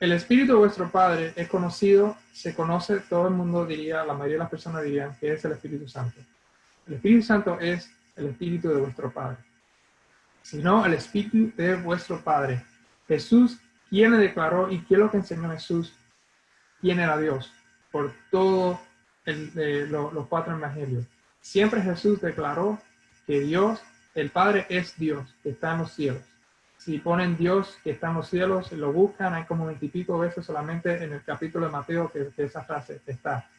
El Espíritu de vuestro Padre es conocido, se conoce, todo el mundo diría, la mayoría de las personas dirían que es el Espíritu Santo. El Espíritu Santo es el Espíritu de vuestro Padre. Sino el Espíritu de vuestro Padre. Jesús, ¿quién le declaró y qué es lo que enseñó Jesús? ¿Quién era Dios? Por todos los 4 evangelios. Siempre Jesús declaró que Dios, el Padre es Dios, que está en los cielos. Si ponen Dios que está en los cielos, lo buscan, hay como 20 y pico veces solamente en el capítulo de Mateo que esa frase está.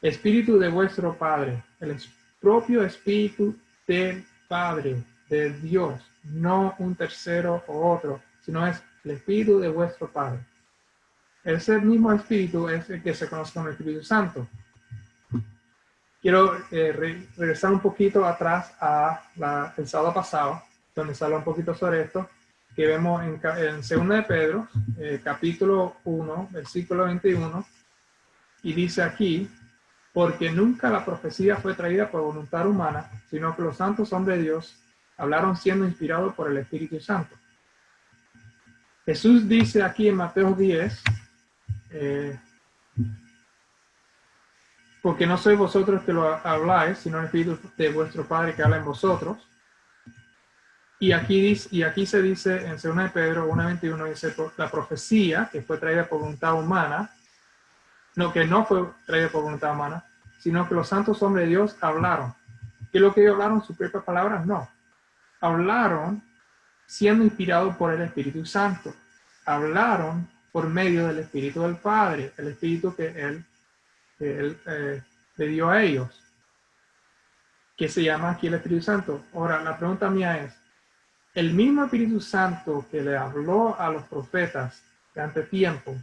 Espíritu de vuestro Padre, el propio Espíritu del Padre, de Dios, no un tercero o otro, sino es el Espíritu de vuestro Padre. Ese mismo Espíritu es el que se conoce como el Espíritu Santo. Quiero regresar un poquito atrás el sábado pasado, donde se habla un poquito sobre esto, que vemos en 2 de Pedro, capítulo 1, versículo 21, y dice aquí, porque nunca la profecía fue traída por voluntad humana, sino que los santos hombres de Dios hablaron siendo inspirados por el Espíritu Santo. Jesús dice aquí en Mateo 10, porque no sois vosotros que lo habláis, sino el Espíritu de vuestro Padre que habla en vosotros. Y aquí se dice en 2 de Pedro 1:21, dice, la profecía que fue traída por voluntad humana, que no fue traída por voluntad humana, sino que los santos hombres de Dios hablaron. ¿Qué es lo que ellos hablaron? ¿Sus propias palabras? No. Hablaron siendo inspirados por el Espíritu Santo. Hablaron por medio del Espíritu del Padre, el Espíritu que Él le dio a ellos, que se llama aquí el Espíritu Santo. Ahora, la pregunta mía es, el mismo Espíritu Santo que le habló a los profetas de ante tiempo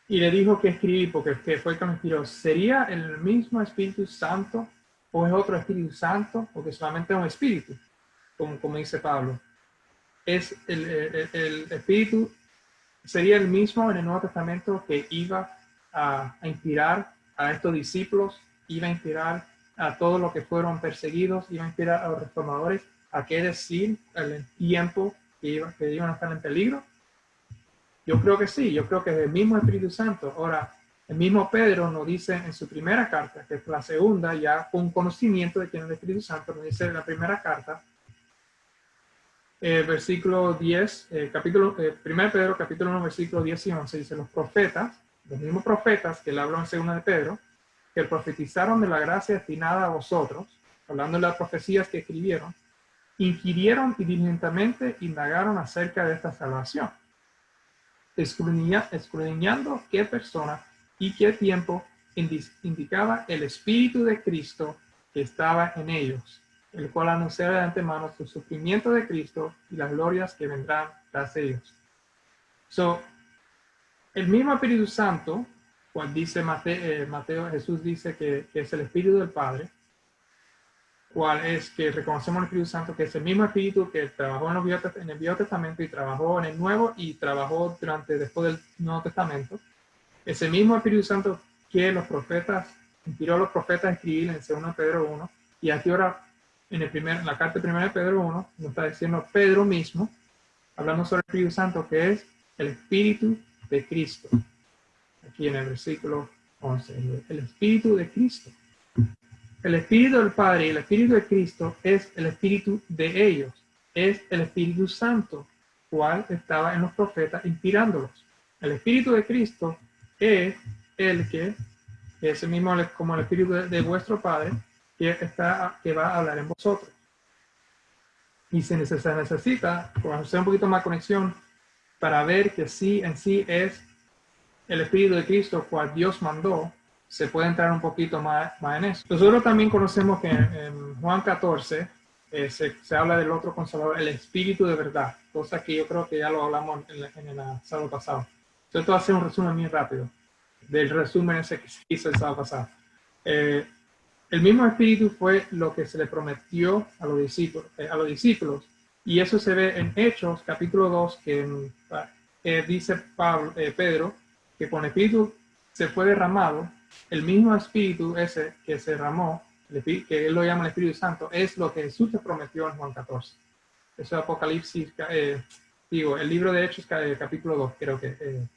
y le dijo que escribir porque fue que me inspiró, ¿sería el mismo Espíritu Santo o es otro Espíritu Santo o que solamente es un Espíritu? Como dice Pablo. Es el Espíritu, sería el mismo en el Nuevo Testamento que iba a inspirar a estos discípulos, iba a inspirar a todos los que fueron perseguidos, iba a inspirar a los reformadores, a qué decir el tiempo que iban a estar en peligro. Yo creo que sí, yo creo que es el mismo Espíritu Santo. Ahora, el mismo Pedro nos dice en su primera carta, que es la segunda, ya con conocimiento de quién es el Espíritu Santo, nos dice en la primera carta, versículo 10, 1 Pedro, capítulo 1, versículo 10 y 11, dice, los profetas, los mismos profetas que le hablan en 2 de Pedro, que profetizaron de la gracia destinada a vosotros, hablando de las profecías que escribieron, inquirieron y diligentemente indagaron acerca de esta salvación, escudriñando qué persona y qué tiempo indicaba el Espíritu de Cristo que estaba en ellos, el cual anunciaba de antemano su sufrimiento de Cristo y las glorias que vendrán tras ellos. El mismo Espíritu Santo, cual dice Mateo, Jesús dice que es el Espíritu del Padre, cual es que reconocemos el Espíritu Santo, que es el mismo Espíritu que trabajó en el Viejo Testamento y trabajó en el Nuevo y trabajó después del Nuevo Testamento. Ese mismo Espíritu Santo que los profetas, inspiró a los profetas a escribir en 2 Pedro 1, y aquí ahora en la carta de 1 Pedro 1, nos está diciendo Pedro mismo, hablando sobre el Espíritu Santo, que es el Espíritu de Cristo. Aquí en el versículo 11, el Espíritu de Cristo. El Espíritu del Padre y el Espíritu de Cristo es el Espíritu de ellos, es el Espíritu Santo, cual estaba en los profetas inspirándolos. El Espíritu de Cristo es el que es el mismo como el Espíritu de vuestro Padre, que va a hablar en vosotros. Y se necesita hacer un poquito más conexión para ver que sí en sí es el Espíritu de Cristo, cual Dios mandó. Se puede entrar un poquito más en eso. Nosotros también conocemos que en Juan 14 se habla del otro Consolador, el Espíritu de verdad, cosa que yo creo que ya lo hablamos en el sábado pasado. Entonces, esto va a ser un resumen muy rápido del resumen ese que se hizo el sábado pasado. El mismo Espíritu fue lo que se le prometió a los discípulos, y eso se ve en Hechos, capítulo 2, que dice Pedro, que con el Espíritu se fue derramado, el mismo Espíritu ese que se derramó, que él lo llama el Espíritu Santo, es lo que Jesús le prometió en Juan 14. Eso es Apocalipsis digo, el libro de Hechos, capítulo 2, creo que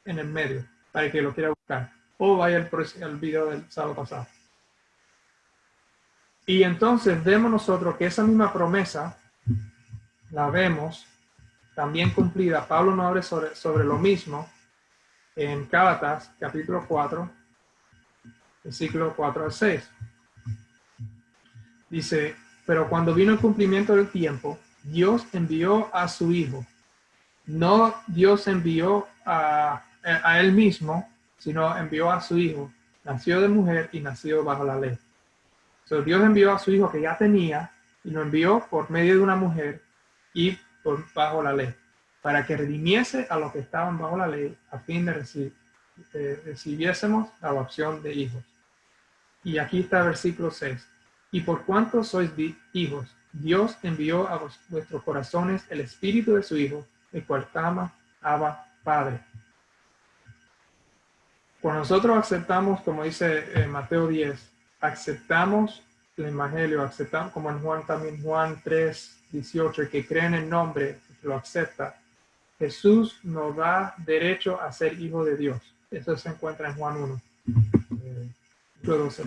en el medio, para el que lo quiera buscar. O vaya al video del sábado pasado. Y entonces vemos nosotros que esa misma promesa la vemos también cumplida. Pablo nos habla sobre lo mismo en Gálatas, capítulo 4, versículo 4 al 6. Dice, pero cuando vino el cumplimiento del tiempo, Dios envió a su Hijo. No Dios envió a Él mismo, sino envió a su Hijo. Nació de mujer y nació bajo la ley. So, Dios envió a su Hijo que ya tenía y lo envió por medio de una mujer y bajo la ley, para que redimiese a los que estaban bajo la ley, a fin de recibiésemos la adopción de hijos. Y aquí está el versículo 6. Y por cuanto sois hijos, Dios envió a vuestros corazones el espíritu de su Hijo, el cual clama, Abba, Padre. Cuando nosotros aceptamos, como dice Mateo 10, aceptamos el Evangelio, aceptamos, como en Juan también, Juan 3, 18, el que cree en el nombre, lo acepta, Jesús nos da derecho a ser hijo de Dios. Eso se encuentra en Juan 1, 12.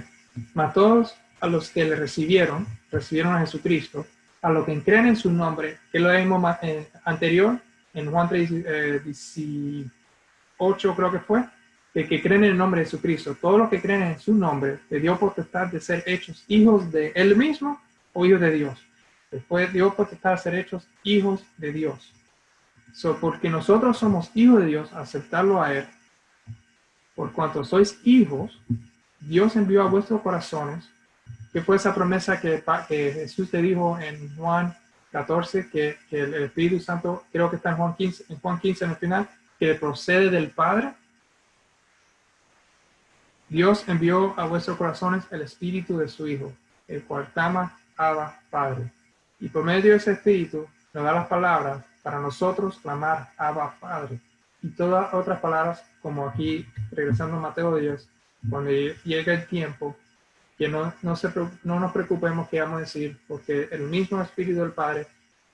Mas todos a los que le recibieron a Jesucristo, a los que creen en su nombre, que lo vimos anterior, en Juan 3, 18 creo que fue, que creen en el nombre de Jesucristo, todos los que creen en su nombre, le dio potestad de ser hechos hijos de Él mismo o hijos de Dios. Después dio potestad de ser hechos hijos de Dios. Porque nosotros somos hijos de Dios, aceptarlo a Él. Por cuanto sois hijos, Dios envió a vuestros corazones, que fue esa promesa que Jesús te dijo en Juan 14, que el Espíritu Santo, creo que está en Juan 15 en el final, que procede del Padre. Dios envió a vuestros corazones el Espíritu de su Hijo, el cual clama, Abba, Padre. Y por medio de ese Espíritu nos da las palabras para nosotros clamar, Abba, Padre. Y todas otras palabras, como aquí, regresando a Mateo 10, cuando llegue el tiempo, que no nos preocupemos qué vamos a decir, porque el mismo Espíritu del Padre,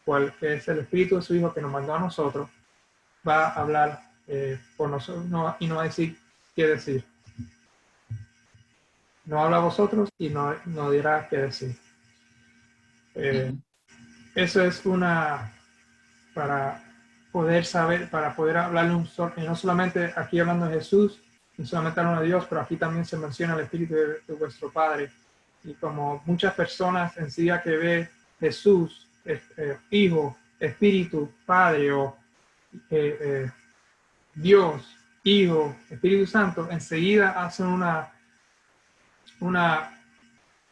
cual que es el Espíritu de su Hijo que nos mandó a nosotros, va a hablar por nosotros y nos va a decir qué decir. No habla a vosotros y no dirá qué decir. Eso es para poder saber, para poder hablarle no solamente aquí hablando de Jesús, no solamente hablando de Dios, pero aquí también se menciona el Espíritu de vuestro Padre. Y como muchas personas enseguida que ve Jesús, Hijo, Espíritu, Padre o Dios, Hijo, Espíritu Santo, enseguida hacen una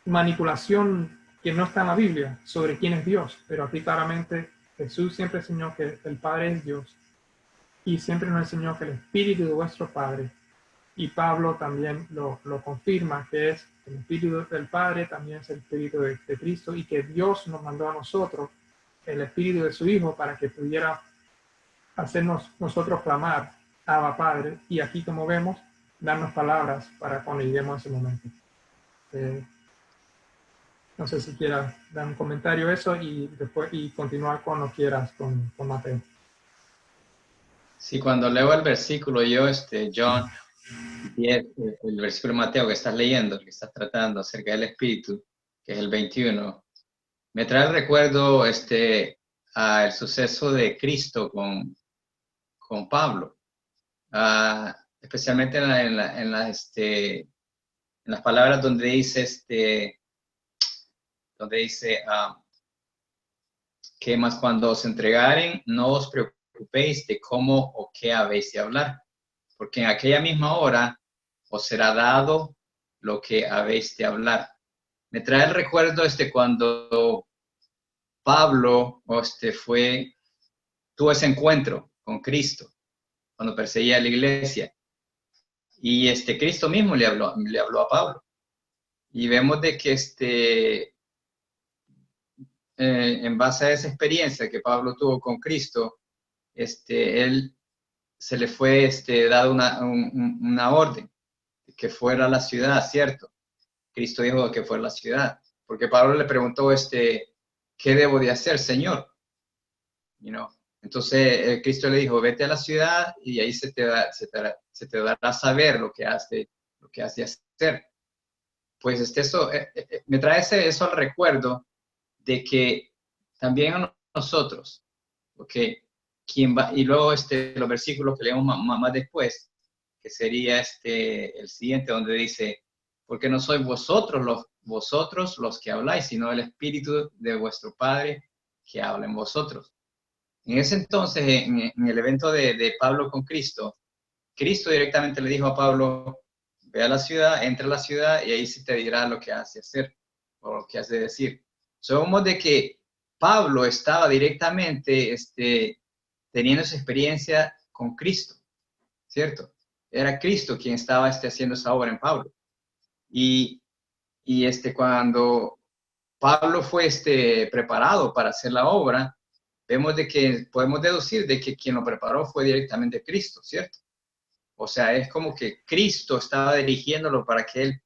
manipulación que no está en la Biblia sobre quién es Dios, pero aquí claramente Jesús siempre enseñó que el Padre es Dios y siempre nos enseñó que el Espíritu de vuestro Padre, y Pablo también lo confirma, que es el Espíritu del Padre, también es el Espíritu de Cristo, y que Dios nos mandó a nosotros el Espíritu de su Hijo para que pudiera hacernos nosotros clamar, Abba, Padre, y aquí como vemos, darnos palabras para cuando lleguemos a ese momento. No sé si quieras dar un comentario a eso y después continuar cuando quieras con Mateo. Sí, cuando leo el versículo, John 10, el versículo de Mateo que estás leyendo, el que estás tratando acerca del Espíritu, que es el 21, me trae el recuerdo al suceso de Cristo con Pablo, especialmente en las palabras donde dice que más cuando os entregaren, no os preocupéis de cómo o qué habéis de hablar, porque en aquella misma hora os será dado lo que habéis de hablar. Me trae el recuerdo cuando Pablo tuvo ese encuentro con Cristo, cuando perseguía a la iglesia. Y Cristo mismo le habló a Pablo. Y vemos de que en base a esa experiencia que Pablo tuvo con Cristo, él se le fue dado una orden que fuera a la ciudad, ¿cierto? Cristo dijo que fuera a la ciudad, porque Pablo le preguntó, ¿qué debo de hacer, Señor? Entonces Cristo le dijo, vete a la ciudad y ahí se te dará a saber lo que has de hacer. Pues eso me trae eso al recuerdo de que también a nosotros, ¿ok? Y luego los versículos que leemos más después, que sería el siguiente, donde dice, porque no sois vosotros los que habláis, sino el Espíritu de vuestro Padre que habla en vosotros. En ese entonces, en el evento de Pablo con Cristo, Cristo directamente le dijo a Pablo, ve a la ciudad, entra a la ciudad y ahí se te dirá lo que has de hacer o lo que has de decir. Somos de que Pablo estaba directamente teniendo esa experiencia con Cristo, ¿cierto? Era Cristo quien estaba haciendo esa obra en Pablo. Y cuando Pablo fue preparado para hacer la obra, vemos de que podemos deducir de que quien lo preparó fue directamente Cristo, ¿cierto? O sea, es como que Cristo estaba dirigiéndolo para que él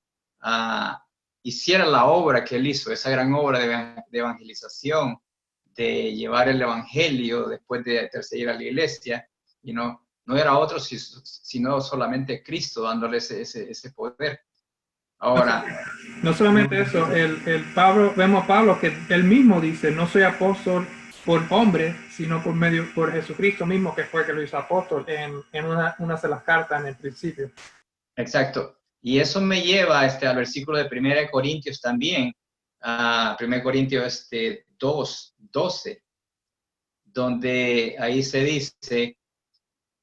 hiciera la obra que él hizo, esa gran obra de evangelización, de llevar el evangelio después de perseguir a la iglesia, y no era otro sino solamente Cristo dándole ese poder. Ahora, no solamente eso, Pablo, vemos a Pablo que él mismo dice, no soy apóstol por hombre, sino por Jesucristo mismo, que fue que lo hizo apóstol en una de las cartas en el principio. Exacto. Y eso me lleva al versículo de 1 Corintios también, a 1 Corintios 2:12, donde ahí se dice,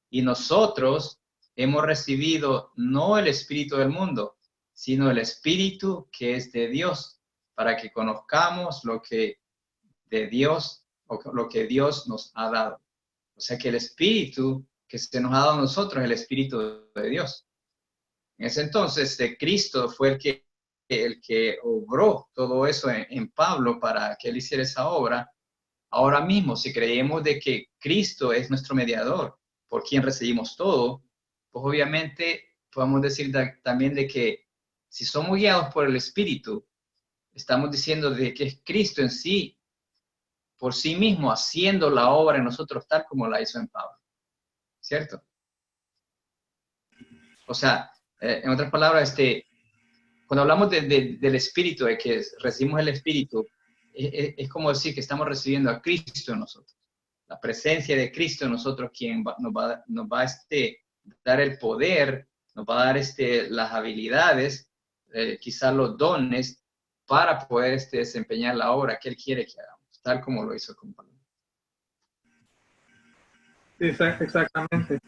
y nosotros hemos recibido no el espíritu del mundo, sino el espíritu que es de Dios, para que conozcamos lo que de Dios, o lo que Dios nos ha dado. O sea que el espíritu que se nos ha dado a nosotros es el espíritu de Dios. En ese entonces, Cristo fue el que obró todo eso en Pablo para que él hiciera esa obra. Ahora mismo, si creemos de que Cristo es nuestro mediador, por quien recibimos todo, pues obviamente podemos decir también de que si somos guiados por el Espíritu, estamos diciendo de que es Cristo en sí, por sí mismo, haciendo la obra en nosotros tal como la hizo en Pablo. ¿Cierto? O sea, en otras palabras, cuando hablamos del Espíritu, de que recibimos el Espíritu, es como decir que estamos recibiendo a Cristo en nosotros. La presencia de Cristo en nosotros, quien nos va a dar el poder, nos va a dar las habilidades, quizás los dones, para poder desempeñar la obra que Él quiere que hagamos, tal como lo hizo con Pablo. Exactamente.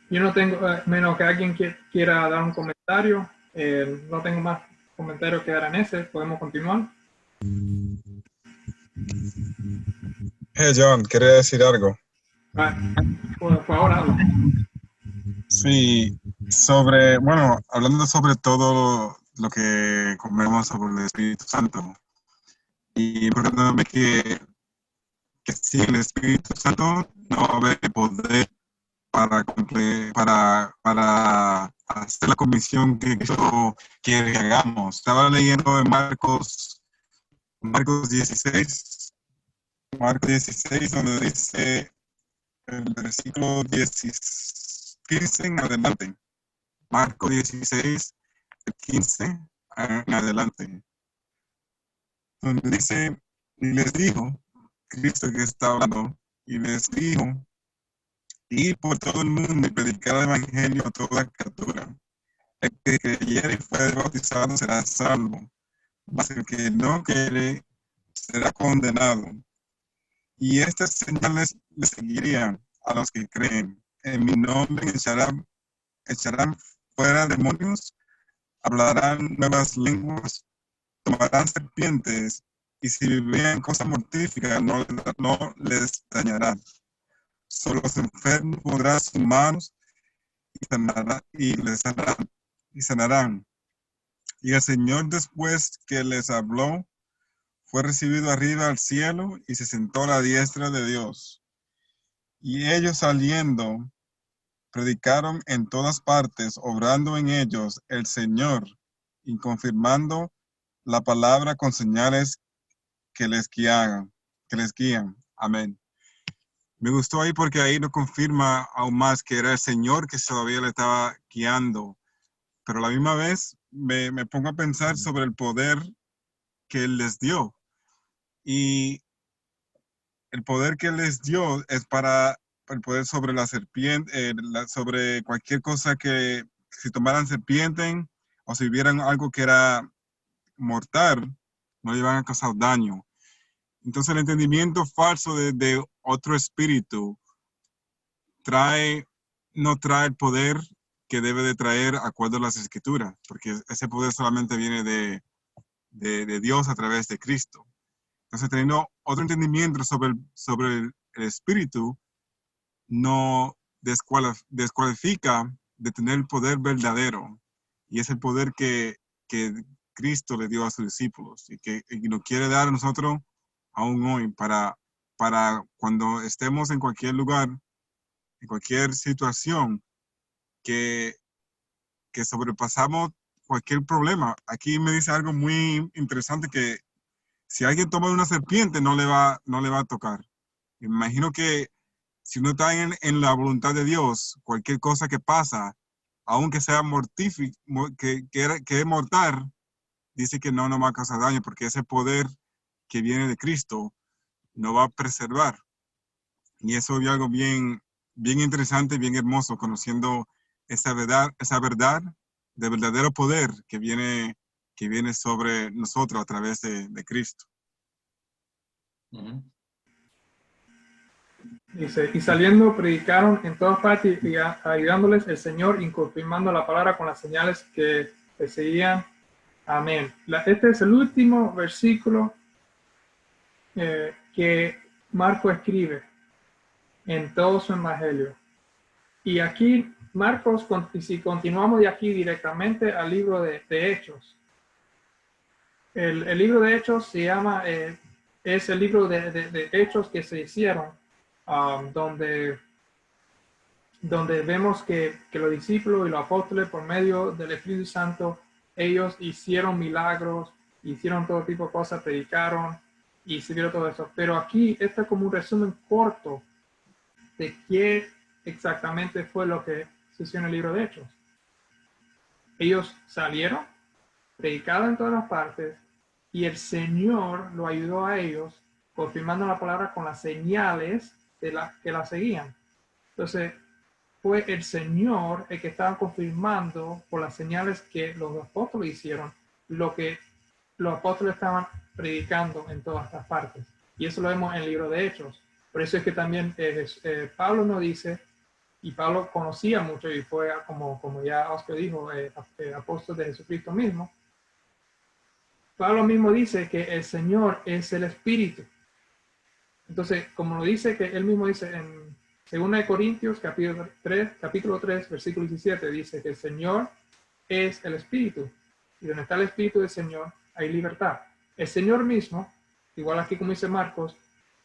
Yo no tengo, menos que alguien quiera dar un comentario, no tengo más comentarios que dar en ese, podemos continuar. Hey John, quería decir algo. Por favor, habla. Sí, hablando sobre todo lo que comemos sobre el Espíritu Santo, y recordándome que sin el Espíritu Santo no va a haber poder para hacer la comisión que Cristo quiere que hagamos. Estaba leyendo en Marcos 16, donde dice el versículo 15 en adelante. Marcos 16, 15 en adelante. Donde dice, y les dijo, Cristo que está hablando, y les dijo, ir por todo el mundo y predicar el evangelio a toda criatura. El que creyere y fuere bautizado será salvo, mas el que no creyere será condenado. Y estas señales le seguirían a los que creen. En mi nombre echarán fuera demonios, hablarán nuevas lenguas, tomarán serpientes, y si vivían cosas mortíficas no les dañarán. Solo los enfermos pondrán sus manos y sanarán. Y el Señor, después que les habló, fue recibido arriba al cielo y se sentó a la diestra de Dios. Y ellos saliendo, predicaron en todas partes, obrando en ellos el Señor y confirmando la palabra con señales que les guían. Amén. Me gustó ahí porque ahí nos confirma aún más que era el Señor que todavía le estaba guiando. Pero a la misma vez me pongo a pensar sobre el poder que Él les dio. Y el poder que Él les dio es para el poder sobre la serpiente, sobre cualquier cosa que si tomaran serpiente o si vieran algo que era mortal, no le iban a causar daño. Entonces el entendimiento falso de otro espíritu no trae el poder que debe de traer acuerdo a las escrituras, porque ese poder solamente viene de Dios a través de Cristo. Entonces, teniendo otro entendimiento sobre el espíritu, no descualifica de tener el poder verdadero, y es el poder que Cristo le dio a sus discípulos y que nos quiere dar a nosotros aún hoy para cuando estemos en cualquier lugar, en cualquier situación que sobrepasamos cualquier problema. Aquí me dice algo muy interesante, que si alguien toma una serpiente no le va a tocar. Me imagino que si uno está en la voluntad de Dios, cualquier cosa que pasa, aunque sea que es mortal, dice que no va a causar daño, porque ese poder que viene de Cristo nos va a preservar. Y eso es algo bien interesante, bien hermoso, conociendo esa verdad de verdadero poder que viene sobre nosotros a través de Cristo. Ujú. Dice, y saliendo predicaron en todas partes y ayudándoles el Señor y confirmando la palabra con las señales que seguían. Amén. Este es el último versículo que Marco escribe en todo su evangelio. Y aquí, Marcos, y si continuamos de aquí directamente al libro de Hechos. El libro de Hechos se llama, es el libro de Hechos que se hicieron, donde vemos que los discípulos y los apóstoles, por medio del Espíritu Santo, ellos hicieron milagros, hicieron todo tipo de cosas, predicaron y sirvieron todo eso. Pero aquí está como un resumen corto de qué exactamente fue lo que se hizo en el libro de Hechos. Ellos salieron, predicaron en todas las partes, y el Señor lo ayudó a ellos, confirmando la palabra con las señales que la seguían. Entonces, fue el Señor el que estaba confirmando por las señales que los apóstoles hicieron, lo que los apóstoles estaban predicando en todas las partes. Y eso lo vemos en el libro de Hechos. Por eso es que también Pablo nos dice, y Pablo conocía mucho y fue, como ya Oscar dijo, apóstol de Jesucristo mismo. Pablo mismo dice que el Señor es el Espíritu. Entonces, como lo dice, que él mismo dice en 2 Corintios capítulo 3, versículo 17, dice que el Señor es el Espíritu. Y donde está el Espíritu del Señor, hay libertad. El Señor mismo, igual aquí como dice Marcos,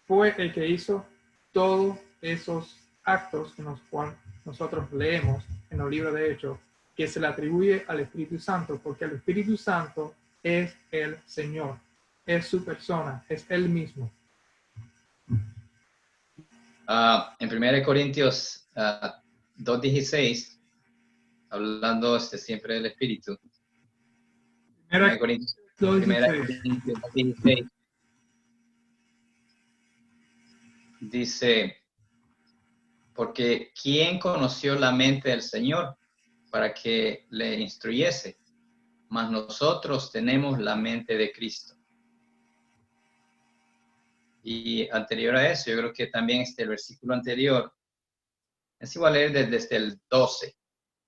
fue el que hizo todos esos actos en los cuales nosotros leemos en los libros de Hechos, que se le atribuye al Espíritu Santo, porque el Espíritu Santo es el Señor, es su persona, es Él mismo. En 1 Corintios 2:16, hablando siempre del Espíritu. 1 Corintios 2:16 dice, porque ¿quién conoció la mente del Señor para que le instruyese? Mas nosotros tenemos la mente de Cristo. Y anterior a eso, yo creo que también el versículo anterior, es igual leer desde el 12.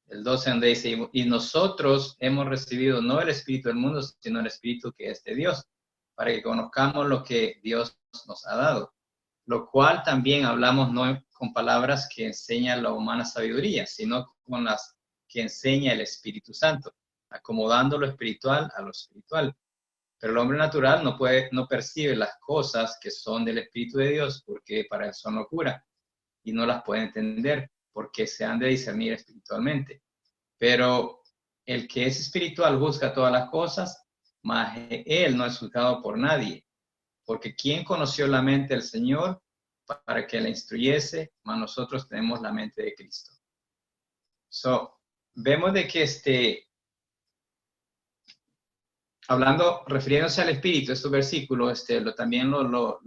El 12 donde dice, y nosotros hemos recibido no el Espíritu del mundo, sino el Espíritu que es de Dios, para que conozcamos lo que Dios nos ha dado. Lo cual también hablamos no con palabras que enseñan la humana sabiduría, sino con las que enseña el Espíritu Santo, acomodando lo espiritual a lo espiritual. Pero el hombre natural no percibe las cosas que son del Espíritu de Dios, porque para él son locura, y no las puede entender, porque se han de discernir espiritualmente. Pero el que es espiritual juzga todas las cosas, mas él no es juzgado por nadie. Porque ¿quién conoció la mente del Señor para que le instruyese, mas nosotros tenemos la mente de Cristo. Vemos de que refiriéndose al Espíritu, estos versículos también lo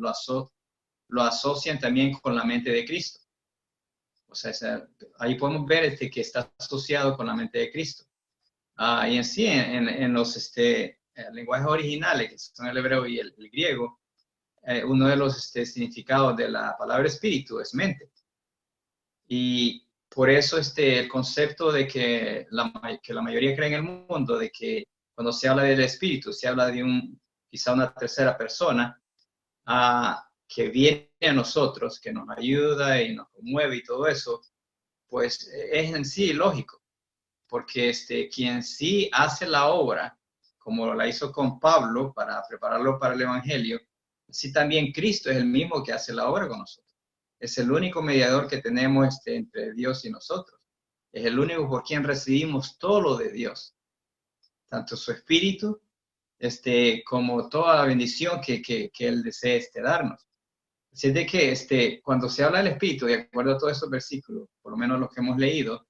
asocian también con la mente de Cristo. O sea, ahí podemos ver que está asociado con la mente de Cristo. Y en sí, en los lenguajes originales, que son el hebreo y el griego, uno de los significados de la palabra espíritu es mente. Y por eso el concepto de que la mayoría cree en el mundo, de que cuando se habla del espíritu, se habla de quizá una tercera persona que viene a nosotros, que nos ayuda y nos conmueve y todo eso, pues es en sí lógico. Porque quien sí hace la obra, como la hizo con Pablo para prepararlo para el Evangelio, así también Cristo es el mismo que hace la obra con nosotros. Es el único mediador que tenemos entre Dios y nosotros. Es el único por quien recibimos todo lo de Dios, tanto su Espíritu como toda la bendición que Él desea darnos. Así es de que cuando se habla del Espíritu, de acuerdo a todos estos versículos, por lo menos los que hemos leído,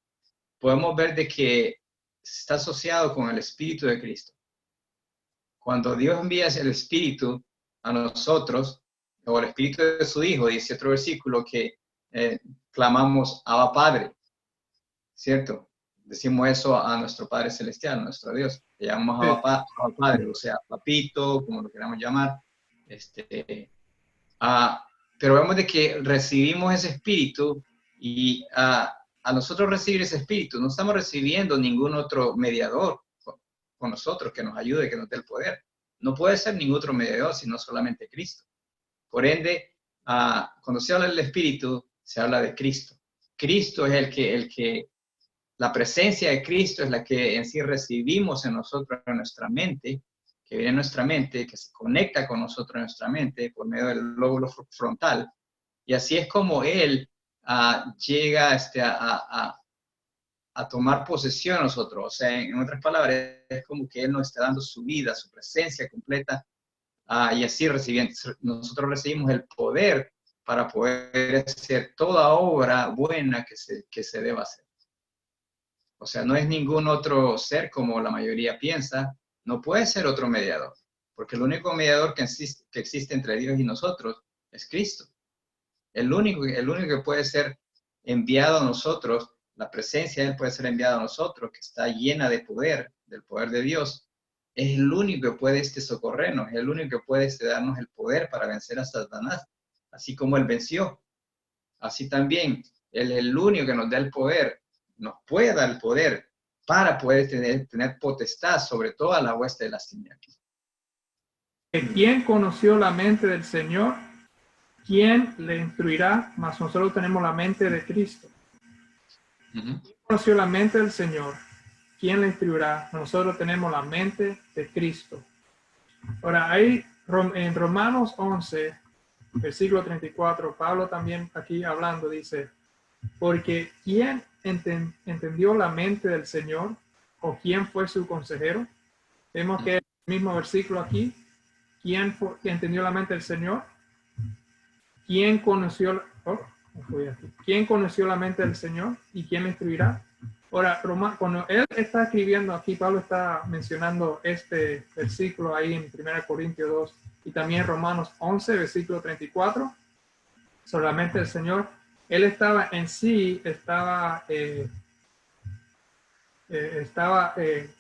podemos ver de que está asociado con el Espíritu de Cristo. Cuando Dios envía el Espíritu a nosotros, o el Espíritu de su Hijo, dice otro versículo que clamamos Abba Padre, ¿cierto? Decimos eso a nuestro Padre Celestial, a nuestro Dios. Le llamamos Abba Padre, o sea, Papito, como lo queramos llamar. Pero vemos de que recibimos ese Espíritu y a nosotros recibir ese Espíritu, no estamos recibiendo ningún otro mediador con nosotros que nos ayude, que nos dé el poder. No puede ser ningún otro mediador, sino solamente Cristo. Por ende, cuando se habla del Espíritu, se habla de Cristo. Cristo es el que, la presencia de Cristo es la que en sí recibimos en nosotros, en nuestra mente, que viene en nuestra mente, que se conecta con nosotros en nuestra mente por medio del lóbulo frontal. Y así es como Él llega a tomar posesión de nosotros. O sea, en otras palabras, es como que Él nos está dando su vida, su presencia completa, y así nosotros recibimos el poder para poder hacer toda obra buena que se deba hacer. O sea, no es ningún otro ser como la mayoría piensa, no puede ser otro mediador, porque el único mediador que existe entre Dios y nosotros es Cristo. El único que puede ser enviado a nosotros, la presencia de Él puede ser enviada a nosotros, que está llena de poder, del poder de Dios, es el único que puede socorrernos, es el único que puede darnos el poder para vencer a Satanás, así como Él venció. Así también, Él es el único que nos da el poder, nos puede dar el poder para poder tener potestad sobre toda la hueste de las tinieblas. ¿Quién conoció la mente del Señor? ¿Quién le instruirá? Mas nosotros tenemos la mente de Cristo. ¿Quién conoció la mente del Señor? ¿Quién le instruirá? Nosotros tenemos la mente de Cristo. Ahora, ahí en Romanos 11, versículo 34, Pablo también aquí hablando dice, porque ¿quién entendió la mente del Señor? ¿O quién fue su consejero? Vemos que el mismo versículo aquí, ¿quién entendió la mente del Señor? ¿Quién conoció la mente del Señor y quién le instruirá? Ahora, cuando él está escribiendo aquí, Pablo está mencionando este versículo ahí en 1 Corintios 2 y también Romanos 11, versículo 34, solamente el Señor. Él estaba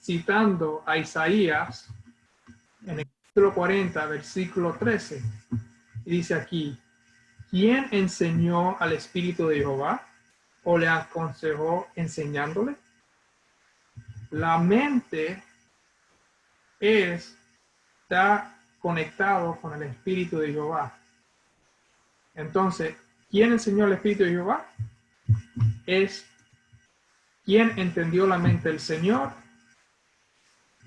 citando a Isaías en el capítulo 40, versículo 13. Y dice aquí, ¿quién enseñó al Espíritu de Jehová o le aconsejó enseñándole? La mente está conectado con el Espíritu de Jehová. Entonces, ¿quién enseñó al Espíritu de Jehová? Es quien entendió la mente del Señor.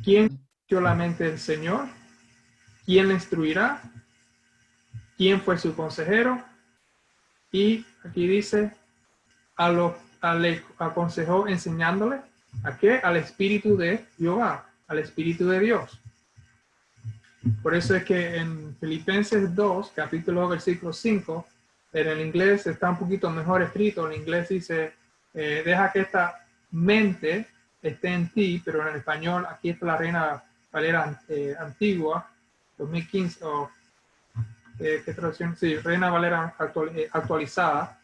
¿Quién entendió la mente del Señor? ¿Quién le instruirá? ¿Quién fue su consejero? Y aquí dice, le aconsejó enseñándole, ¿a qué? Al Espíritu de Jehová, al Espíritu de Dios. Por eso es que en Filipenses 2, capítulo 2, versículo 5, En el inglés está un poquito mejor escrito. En inglés dice, deja que esta mente esté en ti, pero en español, aquí está la Reina Valera antigua, 2015, o ¿qué traducción? Sí, Reina Valera actualizada.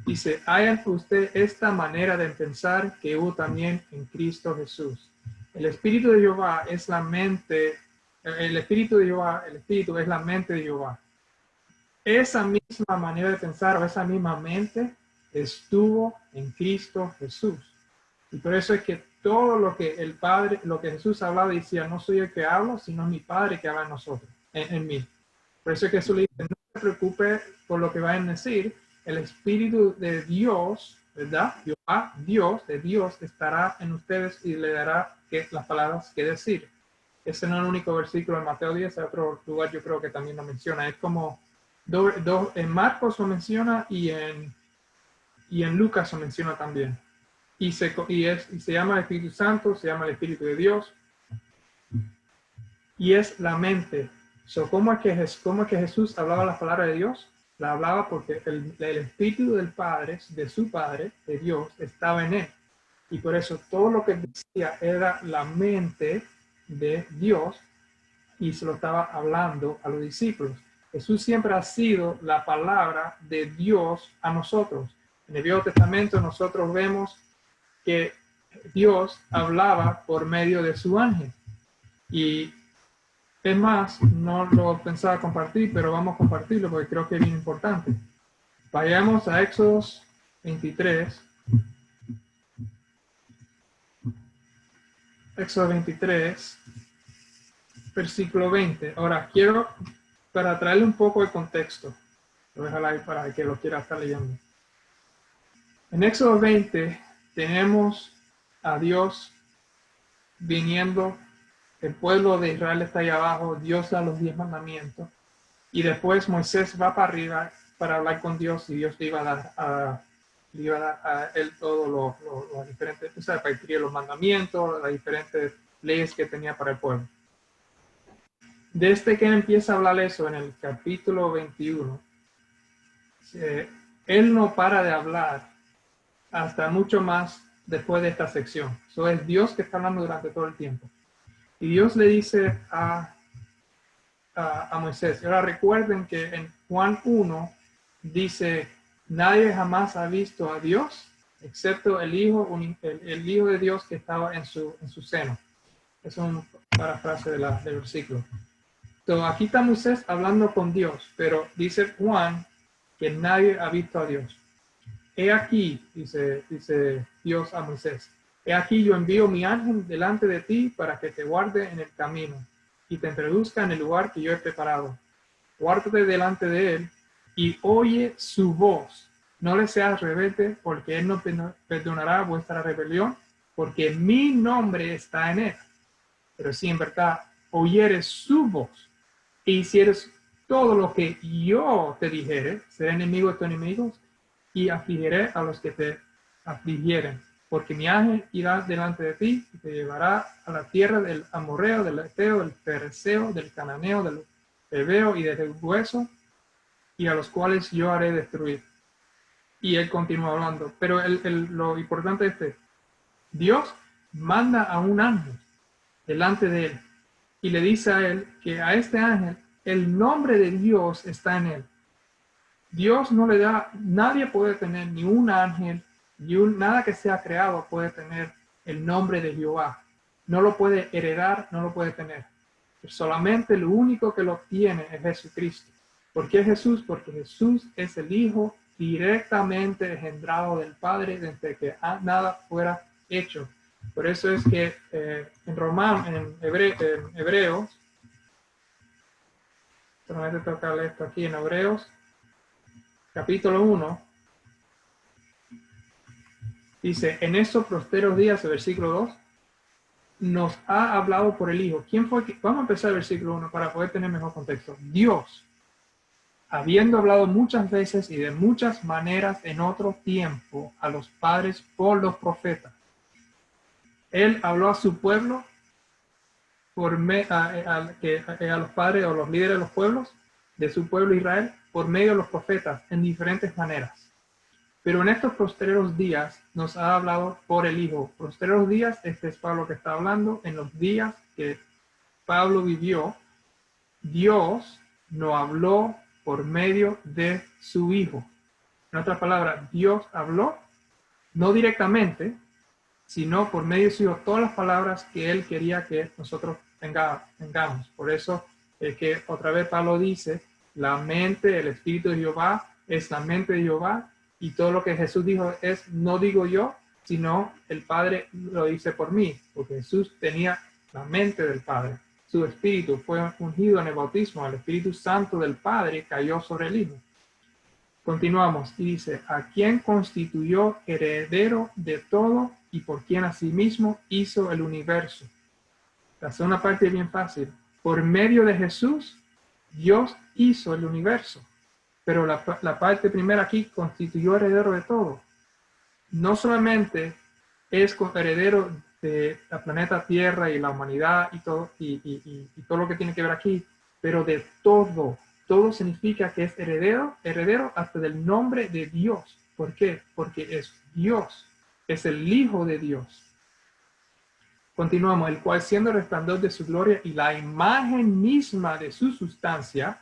Dice, hayan usted esta manera de pensar que hubo también en Cristo Jesús. El Espíritu de Jehová es la mente, el Espíritu de Jehová, el Espíritu es la mente de Jehová. Esa misma manera de pensar o esa misma mente estuvo en Cristo Jesús. Y por eso es que todo lo que el Padre, lo que Jesús hablaba, decía, no soy el que hablo, sino mi Padre que habla en nosotros, en mí. Por eso es que Jesús le dice, no se preocupe por lo que vayan a decir, el Espíritu de Dios, ¿verdad? Dios de Dios estará en ustedes y le dará las palabras que decir. Ese no es el único versículo en Mateo 10, en otro lugar yo creo que también lo menciona. Es como en Marcos lo menciona y en Lucas lo menciona también. Y se llama el Espíritu Santo, se llama el Espíritu de Dios. Y es la mente. ¿Cómo es que Jesús hablaba las palabras de Dios? La hablaba porque el Espíritu del Padre, de su Padre, de Dios, estaba en él. Y por eso todo lo que decía era la mente de Dios y se lo estaba hablando a los discípulos. Jesús siempre ha sido la palabra de Dios a nosotros. En el Viejo Testamento nosotros vemos que Dios hablaba por medio de su ángel. Y es más, no lo pensaba compartir, pero vamos a compartirlo porque creo que es bien importante. Vayamos a Éxodo 23. Éxodo 23, versículo 20. Ahora, quiero, para traerle un poco de contexto, lo voy a dejar ahí para el que lo quiera estar leyendo. En Éxodo 20 tenemos a Dios viniendo, el pueblo de Israel está ahí abajo, Dios da los 10 mandamientos, y después Moisés va para arriba para hablar con Dios y Dios le iba a dar a él todos los diferentes, o sea, para escribir los mandamientos, las diferentes leyes que tenía para el pueblo. Desde que empieza a hablar eso en el capítulo 21, él no para de hablar hasta mucho más después de esta sección. Eso es Dios que está hablando durante todo el tiempo. Y Dios le dice a Moisés, ahora recuerden que en Juan 1 dice, nadie jamás ha visto a Dios excepto el Hijo de Dios que estaba en su seno. Es una parafrase del versículo. Entonces, aquí está Moisés hablando con Dios, pero dice Juan que nadie ha visto a Dios. He aquí, dice Dios a Moisés, he aquí yo envío mi ángel delante de ti para que te guarde en el camino y te introduzca en el lugar que yo he preparado. Guárdate delante de él y oye su voz. No le seas rebelde, porque él no perdonará vuestra rebelión, porque mi nombre está en él. Pero si en verdad oyeres su voz e hicieres todo lo que yo te dijere, seré enemigo de tus enemigos y afligiré a los que te afligieren. Porque mi ángel irá delante de ti y te llevará a la tierra del amorreo, del eteo, del fereceo, del cananeo, del heveo y del hueso, y a los cuales yo haré destruir. Y él continúa hablando. Pero lo importante es Dios manda a un ángel delante de él y le dice a él que a este ángel el nombre de Dios está en él. Dios no le da, nadie puede tener, ni un ángel, nada que sea creado puede tener el nombre de Jehová. No lo puede heredar, no lo puede tener. Solamente lo único que lo tiene es Jesucristo. ¿Por qué Jesús? Porque Jesús es el Hijo directamente engendrado del Padre desde que nada fuera hecho. Por eso es que en Hebreos, solamente tocarle esto aquí en Hebreos, capítulo 1, dice, en estos posteros días, el versículo 2, nos ha hablado por el Hijo. ¿Quién fue? Vamos a empezar el versículo 1 para poder tener mejor contexto. Dios, habiendo hablado muchas veces y de muchas maneras en otro tiempo a los padres por los profetas. Él habló a su pueblo, a los padres o los líderes de los pueblos, de su pueblo Israel por medio de los profetas en diferentes maneras. Pero en estos postreros días nos ha hablado por el Hijo. Postreros días, este es Pablo que está hablando, en los días que Pablo vivió, Dios no habló por medio de su Hijo. En otras palabras, Dios habló no directamente, sino por medio de su Hijo, todas las palabras que Él quería que nosotros tengamos. Por eso es que otra vez Pablo dice, la mente, el Espíritu de Jehová es la mente de Jehová, y todo lo que Jesús dijo es, no digo yo, sino el Padre lo dice por mí, porque Jesús tenía la mente del Padre. Su Espíritu fue ungido en el bautismo, el Espíritu Santo del Padre cayó sobre el Hijo. Continuamos y dice, a quien constituyó heredero de todo y por quien asimismo hizo el universo. La segunda parte es bien fácil. Por medio de Jesús, Dios hizo el universo. Pero la parte primera aquí, constituyó heredero de todo. No solamente es heredero de la planeta Tierra y la humanidad y todo, y todo lo que tiene que ver aquí, pero de todo. Todo significa que es heredero hasta del nombre de Dios. ¿Por qué? Porque es Dios, es el Hijo de Dios. Continuamos, el cual siendo el resplandor de su gloria y la imagen misma de su sustancia,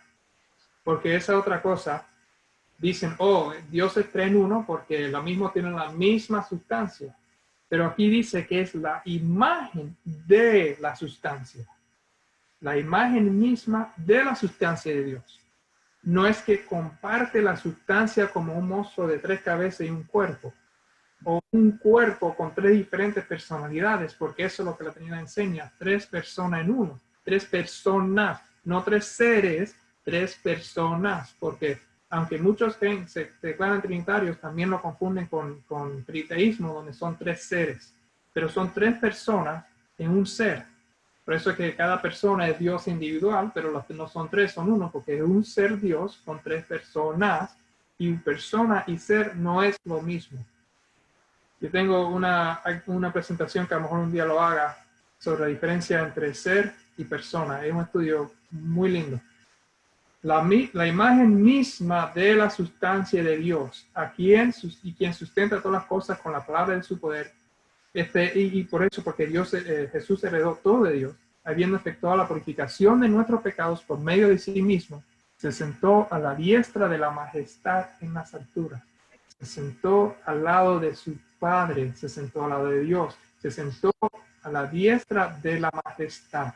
porque esa otra cosa, dicen, oh, Dios es tres en uno porque lo mismo tiene la misma sustancia. Pero aquí dice que es la imagen de la sustancia. La imagen misma de la sustancia de Dios. No es que comparte la sustancia como un monstruo de tres cabezas y un cuerpo. O un cuerpo con tres diferentes personalidades, porque eso es lo que la Trinidad enseña. Tres personas en uno. Tres personas. No tres seres, tres personas. Porque aunque muchos se declaran trinitarios, también lo confunden con triteísmo, donde son tres seres. Pero son tres personas en un ser. Por eso es que cada persona es Dios individual, pero los que no son tres son uno, porque es un ser Dios con tres personas, y persona y ser no es lo mismo. Yo tengo una presentación que a lo mejor un día lo haga sobre la diferencia entre ser y persona. Es un estudio muy lindo. La imagen misma de la sustancia de Dios, quien sustenta todas las cosas con la palabra de su poder, y por eso, porque Jesús heredó todo de Dios, habiendo efectuado la purificación de nuestros pecados por medio de sí mismo, se sentó a la diestra de la majestad en las alturas. Se sentó al lado de su Padre, se sentó al lado de Dios, se sentó a la diestra de la majestad.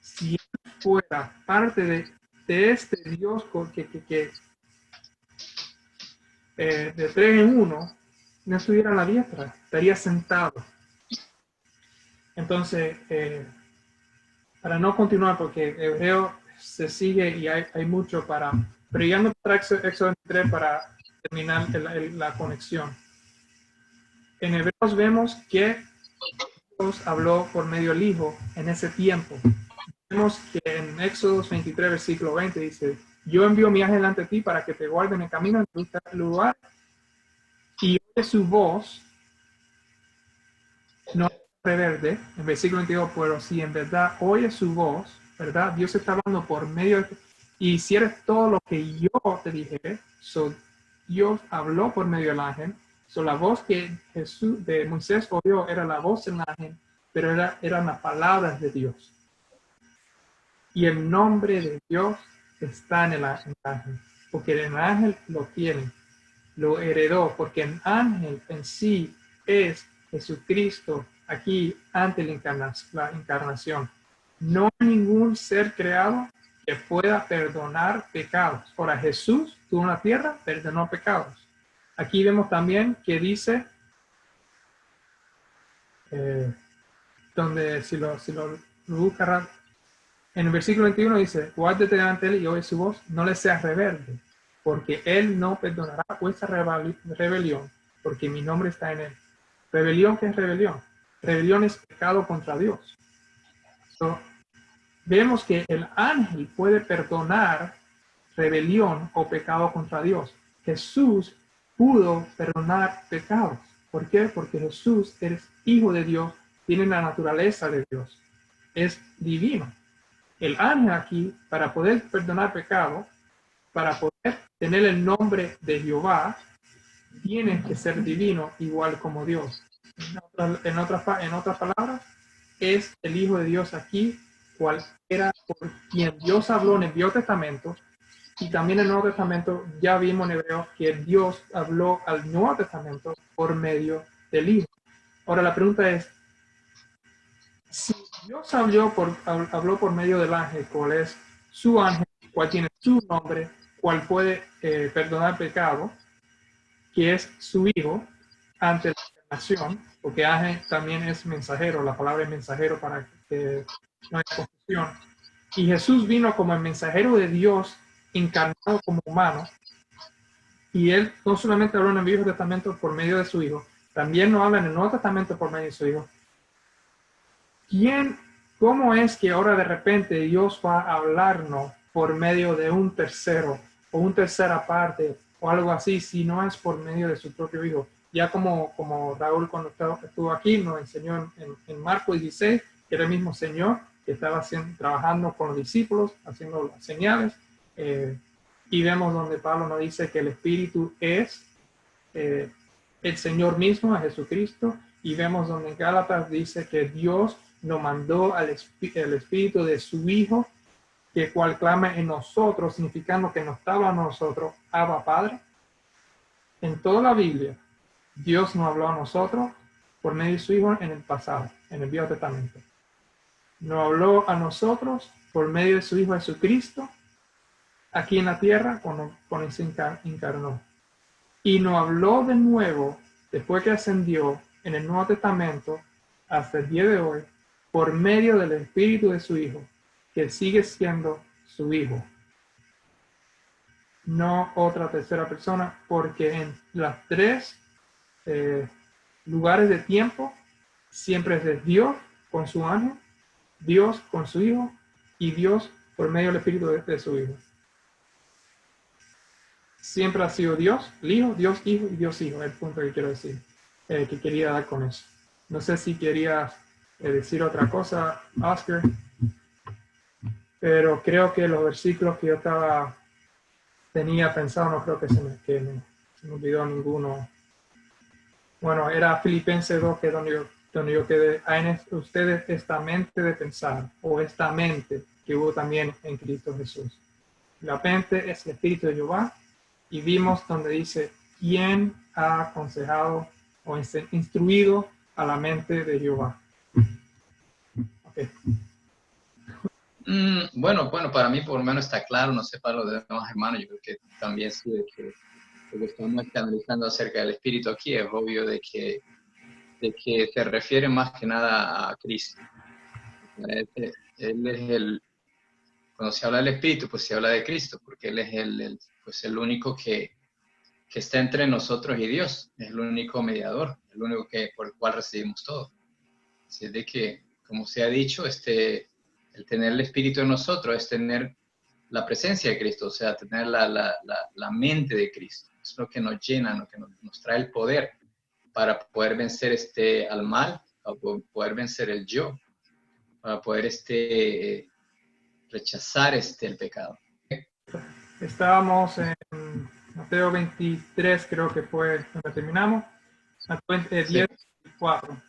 Si él fuera parte de este Dios de tres en uno, no estuviera a la diestra, estaría sentado. Entonces, para no continuar, porque Hebreo se sigue y hay mucho para... Pero ya no para Éxodo 23 para terminar la conexión. En Hebreos vemos que Dios habló por medio del Hijo en ese tiempo. Vemos que en Éxodo 23, versículo 20 dice, yo envío mi ángel ante ti para que te guarde en el camino en el lugar y oye su voz, no reverde, en versículo 22, pero si en verdad oye su voz, ¿verdad? Dios está hablando por medio de... Y hicieres todo lo que yo te dije, Dios habló por medio del ángel. La voz que de Moisés oyó era la voz del ángel, pero eran las palabras de Dios. Y el nombre de Dios está en el ángel, porque el ángel lo tiene, lo heredó, porque el ángel en sí es Jesucristo aquí ante la encarnación. No hay ningún ser creado que pueda perdonar pecados. Ahora, Jesús estuvo en la tierra, perdonó pecados. Aquí vemos también que dice, donde si lo buscarán, en el versículo 21 dice, guárdate delante de él y oye su voz, no le seas rebelde, porque él no perdonará vuestra rebelión, porque mi nombre está en él. ¿Rebelión qué es rebelión? Rebelión es pecado contra Dios. Vemos que el ángel puede perdonar rebelión o pecado contra Dios. Jesús pudo perdonar pecados. ¿Por qué? Porque Jesús es hijo de Dios, tiene la naturaleza de Dios, es divino. El ángel aquí, para poder perdonar pecado, para poder tener el nombre de Jehová, tienes que ser divino igual como Dios. En otras palabras, es el Hijo de Dios aquí, cual era por quien Dios habló en el Viejo Testamento, y también en el Nuevo Testamento ya vimos en Hebreo que Dios habló al Nuevo Testamento por medio del Hijo. Ahora la pregunta es, si Dios habló por medio del ángel, cuál es su ángel, cuál tiene su nombre, cuál puede perdonar pecado, que es su Hijo, ante la encarnación, porque ángel también es mensajero, la palabra es mensajero para que no haya confusión. Y Jesús vino como el mensajero de Dios, encarnado como humano, y él no solamente habló en el Viejo Testamento por medio de su Hijo, también nos habla en el Nuevo Testamento por medio de su Hijo. ¿Cómo es que ahora de repente Dios va a hablarnos por medio de un tercero o una tercera parte o algo así, si no es por medio de su propio Hijo? Ya como Raúl cuando estuvo aquí nos enseñó en Marcos 16, que era el mismo Señor que estaba trabajando con los discípulos, haciendo las señales, y vemos donde Pablo nos dice que el Espíritu es el Señor mismo, a Jesucristo, y vemos donde en Gálatas dice que Dios nos mandó el Espíritu de su Hijo, que cual clama en nosotros, significando que nos está hablando a nosotros, Abba Padre. En toda la Biblia, Dios nos habló a nosotros por medio de su Hijo en el pasado, en el Viejo Testamento. Nos habló a nosotros por medio de su Hijo Jesucristo, aquí en la tierra, cuando se encarnó. Y nos habló de nuevo, después que ascendió, en el Nuevo Testamento, hasta el día de hoy, por medio del Espíritu de su Hijo, que sigue siendo su Hijo. No otra tercera persona, porque en las tres lugares de tiempo, siempre es Dios con su ángel, Dios con su Hijo, y Dios por medio del Espíritu de su Hijo. Siempre ha sido Dios, el Hijo, Dios Hijo y Dios Hijo, es el punto que quiero decir, que quería dar con eso. No sé si querías decir otra cosa, Oscar, pero creo que los versículos que yo tenía pensado, no creo que se me olvidó ninguno. Bueno, era Filipenses 2, que donde yo quedé. Hay en ustedes esta mente de pensar, o esta mente que hubo también en Cristo Jesús. La mente es el Espíritu de Jehová, y vimos donde dice, ¿quién ha aconsejado o instruido a la mente de Jehová? Okay. Bueno, para mí por lo menos está claro, no sé para los demás hermanos, yo creo que también sí, de que lo que estamos analizando acerca del Espíritu aquí es obvio de que se refiere más que nada a Cristo. Él es cuando se habla del Espíritu, pues se habla de Cristo, porque Él es el único que está entre nosotros y Dios, es el único mediador, el único por el cual recibimos todo. Así es de que, como se ha dicho, el tener el Espíritu en nosotros es tener la presencia de Cristo, o sea, tener la mente de Cristo. Es lo que nos llena, lo que nos trae el poder para poder vencer al mal, para poder vencer el yo, para poder rechazar el pecado. Estábamos en Mateo 23, creo que fue donde terminamos, Mateo 10, 4.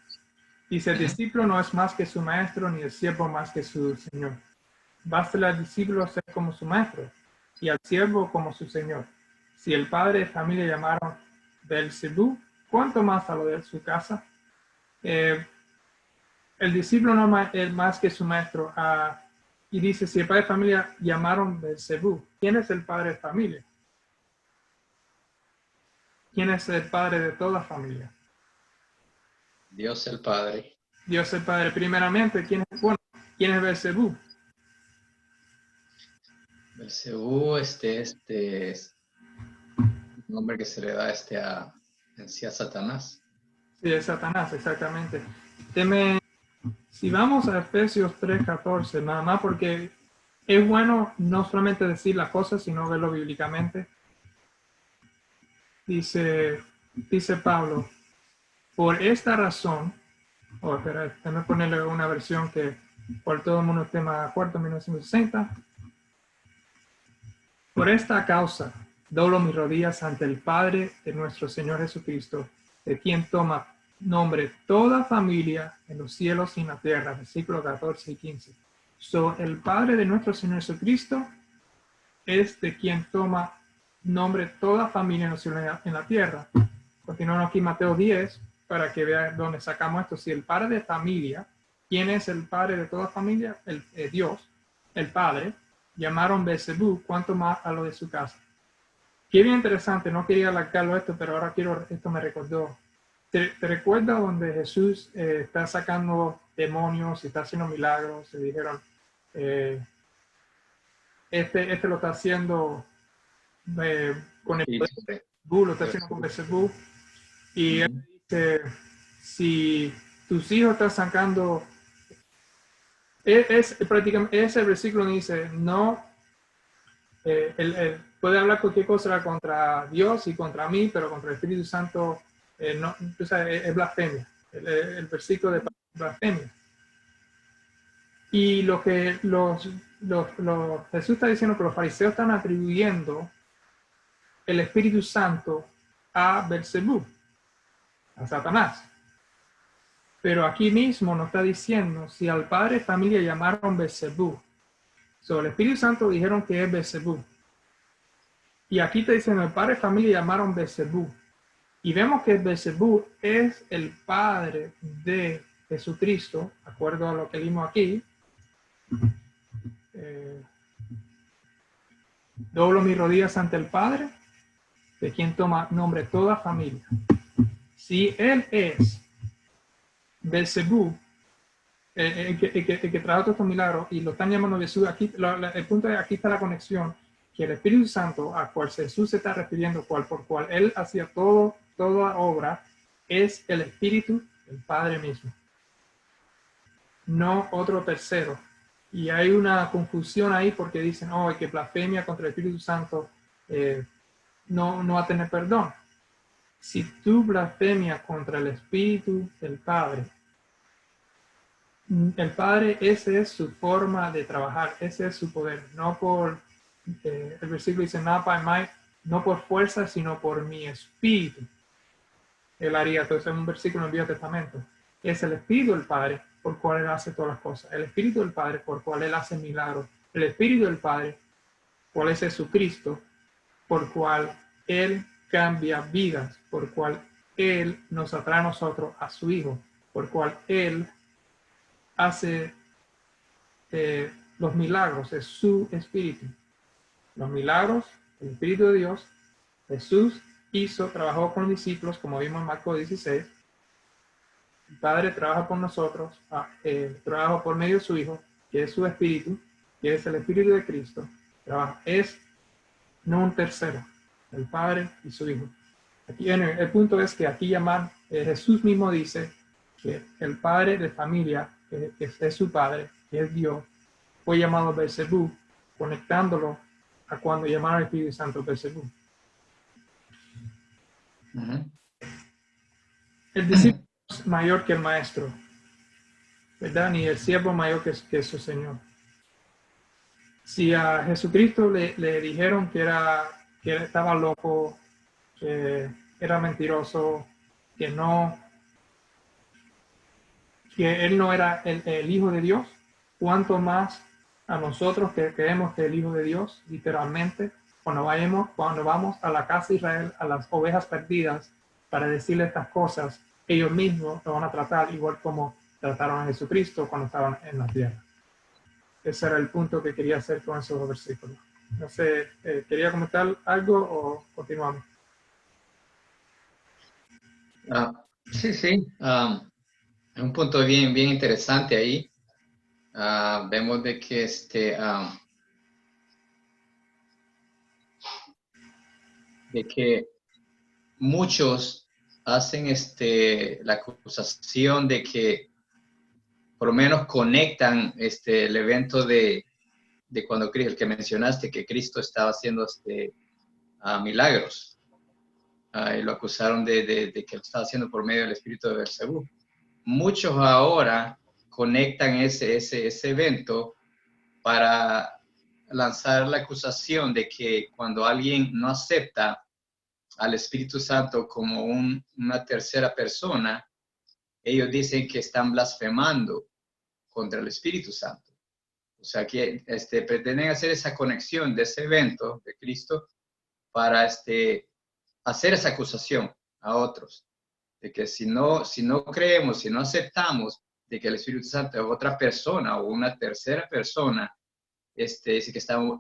Dice, el discípulo no es más que su maestro, ni el siervo más que su señor. Basta al discípulo ser como su maestro, y al siervo como su señor. Si el padre de familia llamaron Beelzebú, ¿cuánto más a lo de su casa? El discípulo no es más que su maestro. Y dice, si el padre de familia llamaron Beelzebú, ¿quién es el padre de familia? ¿Quién es el padre de toda familia? Dios el Padre. Dios el Padre. Primeramente, ¿quién es Beelzebú? Beelzebú, es un nombre que se le da a Satanás. Sí, es Satanás, exactamente. Si vamos a Efesios 3:14, nada más porque es bueno no solamente decir las cosas, sino verlo bíblicamente. Dice Pablo, por esta razón, déjame ponerle una versión que por todo el mundo esté más de acuerdo, 1960. Por esta causa, doblo mis rodillas ante el Padre de nuestro Señor Jesucristo, de quien toma nombre toda familia en los cielos y en la tierra. Versículos 14 y 15. El Padre de nuestro Señor Jesucristo es de quien toma nombre toda familia en los cielos y en la tierra. Continuamos aquí Mateo 10 para que vean dónde sacamos esto. Si el Padre de familia, ¿quién es el Padre de toda familia? Dios, el Padre. Llamaron Beelzebú, cuanto más a lo de su casa. Qué bien interesante, no quería alargarlo esto, pero ahora esto me recordó. ¿Te recuerdas donde Jesús está sacando demonios y está haciendo milagros? Se dijeron, este lo está haciendo con el poder de Beelzebú, lo está haciendo con Beelzebú. Y él dice, si tus hijos están sacando... prácticamente ese versículo dice, no, él puede hablar cualquier cosa contra Dios y contra mí, pero contra el Espíritu Santo no, tú sabes, es blasfemia. El versículo de blasfemia. Y lo que Jesús está diciendo que los fariseos están atribuyendo el Espíritu Santo a Beelzebú, a Satanás. Pero aquí mismo nos está diciendo, si al padre de familia llamaron Beelzebú, el Espíritu Santo dijeron que es Beelzebú. Y aquí está diciendo, el padre de familia llamaron Beelzebú. Y vemos que Beelzebú es el padre de Jesucristo, de acuerdo a lo que leímos aquí. Doblo mis rodillas ante el Padre, de quien toma nombre toda familia. Si él es Beelzebú, el que trajo todos estos milagros, y lo están llamando Jesús, aquí, el punto de aquí está la conexión, que el Espíritu Santo, a cual Jesús se está refiriendo, por cual él hacía toda obra, es el Espíritu del Padre mismo, no otro tercero. Y hay una confusión ahí porque dicen, el que blasfemia contra el Espíritu Santo no va a tener perdón. Si tú blasfemias contra el Espíritu del Padre, el Padre, esa es su forma de trabajar, ese es su poder, no por, el versículo dice, not by might, no por fuerza, sino por mi Espíritu. Él haría, entonces es un versículo en el Viejo Testamento. Es el Espíritu del Padre por cual Él hace todas las cosas. El Espíritu del Padre por cual Él hace milagros. El Espíritu del Padre, cual es Jesucristo, por cual Él cambia vidas, por cual Él nos atrae a nosotros a su Hijo, por cual Él hace los milagros, es su Espíritu. Los milagros, el Espíritu de Dios, Jesús trabajó con los discípulos, como vimos en Marcos 16. El Padre trabaja por nosotros, trabaja por medio de su Hijo, que es su Espíritu, que es el Espíritu de Cristo. Es no un tercero, el Padre y su Hijo. Aquí, el punto es que aquí Jesús mismo dice que el padre de familia, que es su padre, que es Dios, fue llamado Beelzebú, conectándolo a cuando llamaron al Espíritu Santo Beelzebú. El discípulo es mayor que el maestro, ¿verdad? Ni el siervo mayor que su Señor. Si a Jesucristo le dijeron que estaba loco, que era mentiroso, que él no era el Hijo de Dios, cuánto más a nosotros que creemos que el Hijo de Dios, literalmente, cuando vamos a la casa de Israel, a las ovejas perdidas, para decirle estas cosas, ellos mismos lo van a tratar igual como trataron a Jesucristo cuando estaban en la tierra. Ese era el punto que quería hacer con esos versículos. No sé, ¿quería comentar algo o continuamos? Sí. Es un punto bien interesante ahí. Vemos de que de que muchos hacen la acusación de que por lo menos conectan el evento de cuando Cristo, el que mencionaste, que Cristo estaba haciendo milagros. Y lo acusaron de que lo estaba haciendo por medio del espíritu de Beelzebú. Muchos ahora conectan ese evento para lanzar la acusación de que cuando alguien no acepta al Espíritu Santo como una tercera persona, ellos dicen que están blasfemando contra el Espíritu Santo. O sea, que pretenden hacer esa conexión de ese evento de Cristo para hacer esa acusación a otros, de que si no creemos, si no aceptamos de que el Espíritu Santo es otra persona o una tercera persona, dice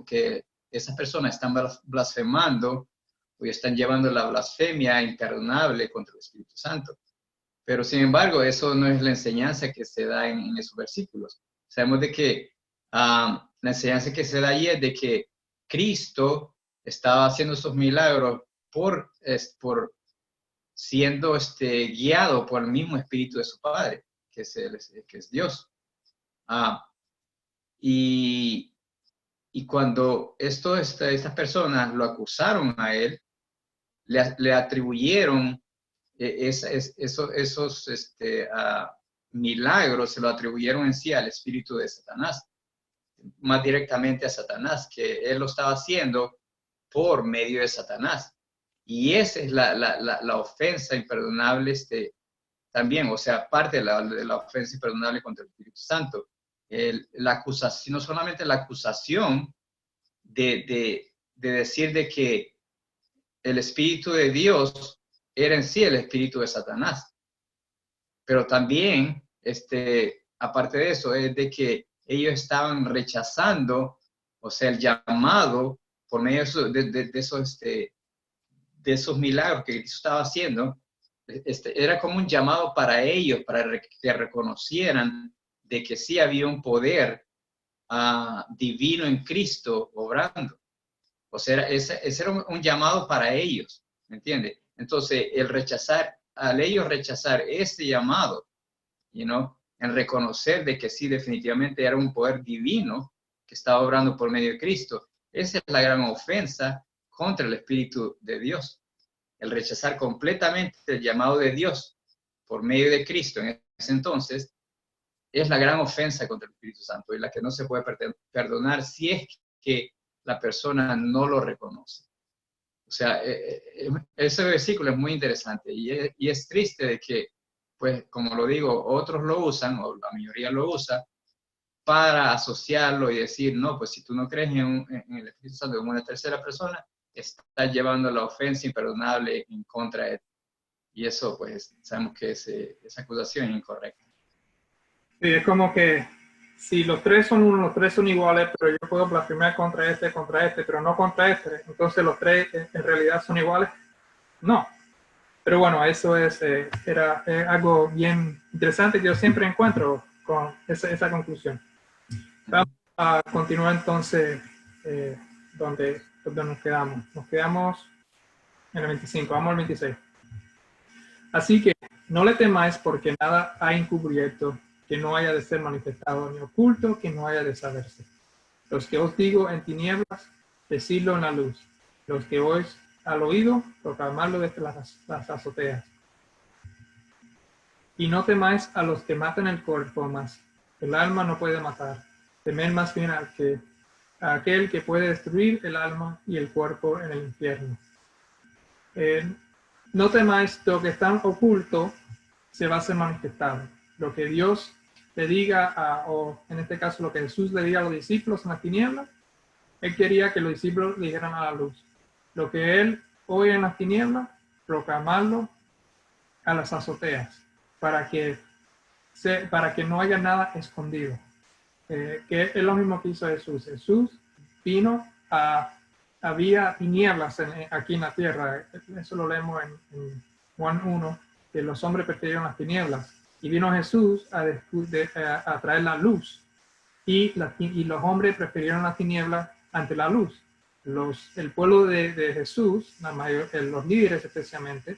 que esas personas están blasfemando o están llevando la blasfemia imperdonable contra el Espíritu Santo. Pero sin embargo, eso no es la enseñanza que se da en esos versículos. Sabemos de que la enseñanza que se da allí es de que Cristo estaba haciendo esos milagros por siendo guiado por el mismo Espíritu de su Padre, que es Dios. Y cuando estas personas lo acusaron a él, le atribuyeron esos milagros, se lo atribuyeron en sí al espíritu de Satanás, más directamente a Satanás, que él lo estaba haciendo por medio de Satanás. Y esa es la ofensa imperdonable también, o sea, parte de la ofensa imperdonable contra el Espíritu Santo. La acusación, no solamente la acusación de decir de que el Espíritu de Dios era en sí el espíritu de Satanás, pero también, aparte de eso, es de que ellos estaban rechazando, o sea, el llamado por medio de esos milagros que Cristo estaba haciendo. Era como un llamado para ellos, para que reconocieran de que sí había un poder divino en Cristo obrando. O sea, ese era un llamado para ellos, ¿me entiende? Entonces, al ellos rechazar ese llamado, en reconocer de que sí, definitivamente era un poder divino que estaba obrando por medio de Cristo, esa es la gran ofensa contra el Espíritu de Dios. El rechazar completamente el llamado de Dios por medio de Cristo en ese entonces es la gran ofensa contra el Espíritu Santo y la que no se puede perdonar si es que la persona no lo reconoce. O sea, ese versículo es muy interesante y es triste de que, pues, como lo digo, otros lo usan, o la mayoría lo usa, para asociarlo y decir, no, pues si tú no crees en el Espíritu Santo como una tercera persona, estás llevando la ofensa imperdonable en contra de él. Y eso, pues, sabemos que esa acusación es incorrecta. Sí, es como que si los tres son uno, los tres son iguales, pero yo puedo blasfemar contra este, pero no contra este, entonces los tres en realidad son iguales. No. Pero bueno, eso era algo bien interesante que yo siempre encuentro con esa conclusión. Vamos a continuar entonces donde nos quedamos. Nos quedamos en el 25, vamos al 26. Así que no le temáis porque nada hay encubierto que no haya de ser manifestado, ni oculto que no haya de saberse. Los que os digo en tinieblas, decidlo en la luz. Los que oís al oído, proclamadlo desde las azoteas. Y no temáis a los que matan el cuerpo, mas el alma no puede matar. Temed más bien a aquel que puede destruir el alma y el cuerpo en el infierno. No temáis lo que está oculto, se va a ser manifestado. Lo que Dios le diga, o en este caso lo que Jesús le diga a los discípulos en las tinieblas, él quería que los discípulos le dijeran a la luz. Lo que él oye en las tinieblas, proclamarlo a las azoteas, para que no haya nada escondido. Que es lo mismo que hizo Jesús. Jesús vino había tinieblas aquí en la tierra. Eso lo leemos en Juan 1, que los hombres prefirieron las tinieblas. Y vino Jesús a traer la luz. Y los hombres prefirieron las tinieblas ante la luz. El pueblo de Jesús, los líderes especialmente,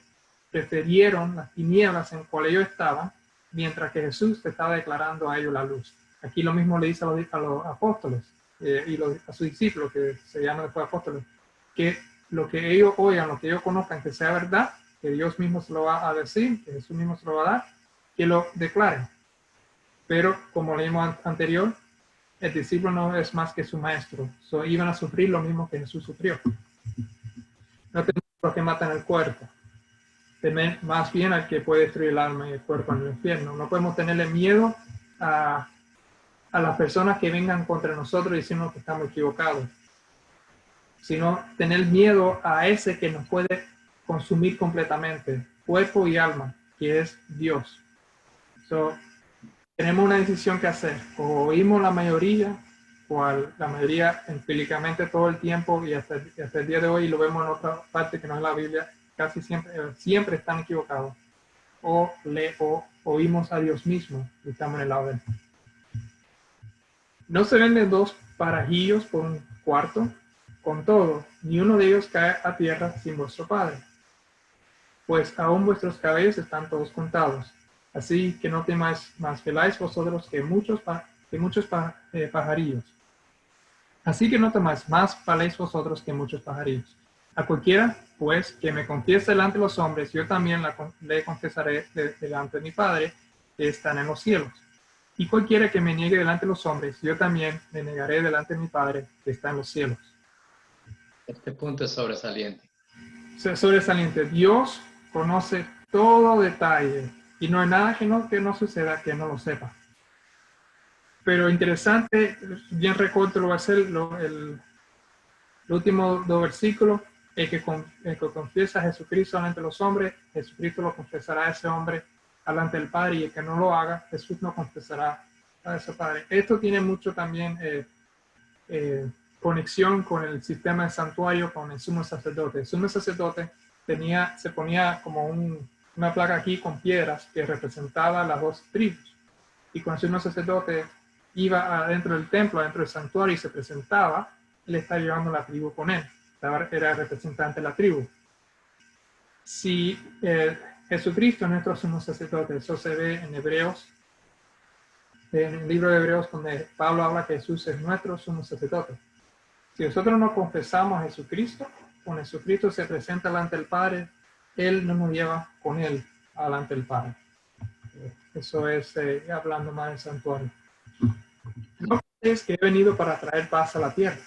prefirieron las tinieblas en cuales ellos estaban, mientras que Jesús estaba declarando a ellos la luz. Aquí lo mismo le dice a los apóstoles y a sus discípulos, que se llaman después apóstoles, que lo que ellos oigan, lo que ellos conozcan, que sea verdad, que Dios mismo se lo va a decir, que Jesús mismo se lo va a dar, que lo declaren. Pero, como leímos anterior, el discípulo no es más que su maestro. Iban a sufrir lo mismo que Jesús sufrió. No tenemos los que matan el cuerpo. Temer más bien al que puede destruir el alma y el cuerpo en el infierno. No podemos tenerle miedo a las personas que vengan contra nosotros diciendo que estamos equivocados, sino tener miedo a ese que nos puede consumir completamente, cuerpo y alma, que es Dios. Tenemos una decisión que hacer: o oímos la mayoría, la mayoría empíricamente todo el tiempo y hasta el día de hoy, y lo vemos en otra parte que no es la Biblia, casi siempre están equivocados, o oímos a Dios mismo y estamos en el lado de él. No se venden 2 parajillos por un cuarto. Con todo, ni uno de ellos cae a tierra sin vuestro Padre. Pues aún vuestros cabellos están todos contados. Así que no temáis, más veláis vosotros que muchos pajarillos. Así que no temáis, más valéis vosotros que muchos pajarillos. A cualquiera, pues, que me confiese delante de los hombres, yo también le confesaré delante de mi Padre, que está en los cielos. Y cualquiera que me niegue delante de los hombres, yo también le negaré delante de mi Padre, que está en los cielos. Este punto es sobresaliente. Sobresaliente. Dios conoce todo detalle y no hay nada que no suceda que no lo sepa. Pero interesante, bien recorto lo va a ser el último 2 versículos: el que confiesa a Jesucristo delante de los hombres, Jesucristo lo confesará a ese hombre delante del Padre, y el que no lo haga, Jesús no confesará a ese Padre. Esto tiene mucho también conexión con el sistema de santuario, con el sumo sacerdote. El sumo sacerdote se ponía como una placa aquí con piedras que representaba las 2 tribus. Y cuando el sumo sacerdote iba adentro del templo, adentro del santuario, y se presentaba, él estaba llevando la tribu con él. Era representante de la tribu. Si Jesucristo es nuestro sumo sacerdote, eso se ve en Hebreos, en el libro de Hebreos, donde Pablo habla que Jesús es nuestro sumo sacerdote. Si nosotros no confesamos a Jesucristo, cuando Jesucristo se presenta delante del Padre, Él no nos lleva con Él delante del Padre. Eso es hablando más del santuario. No es que he venido para traer paz a la tierra.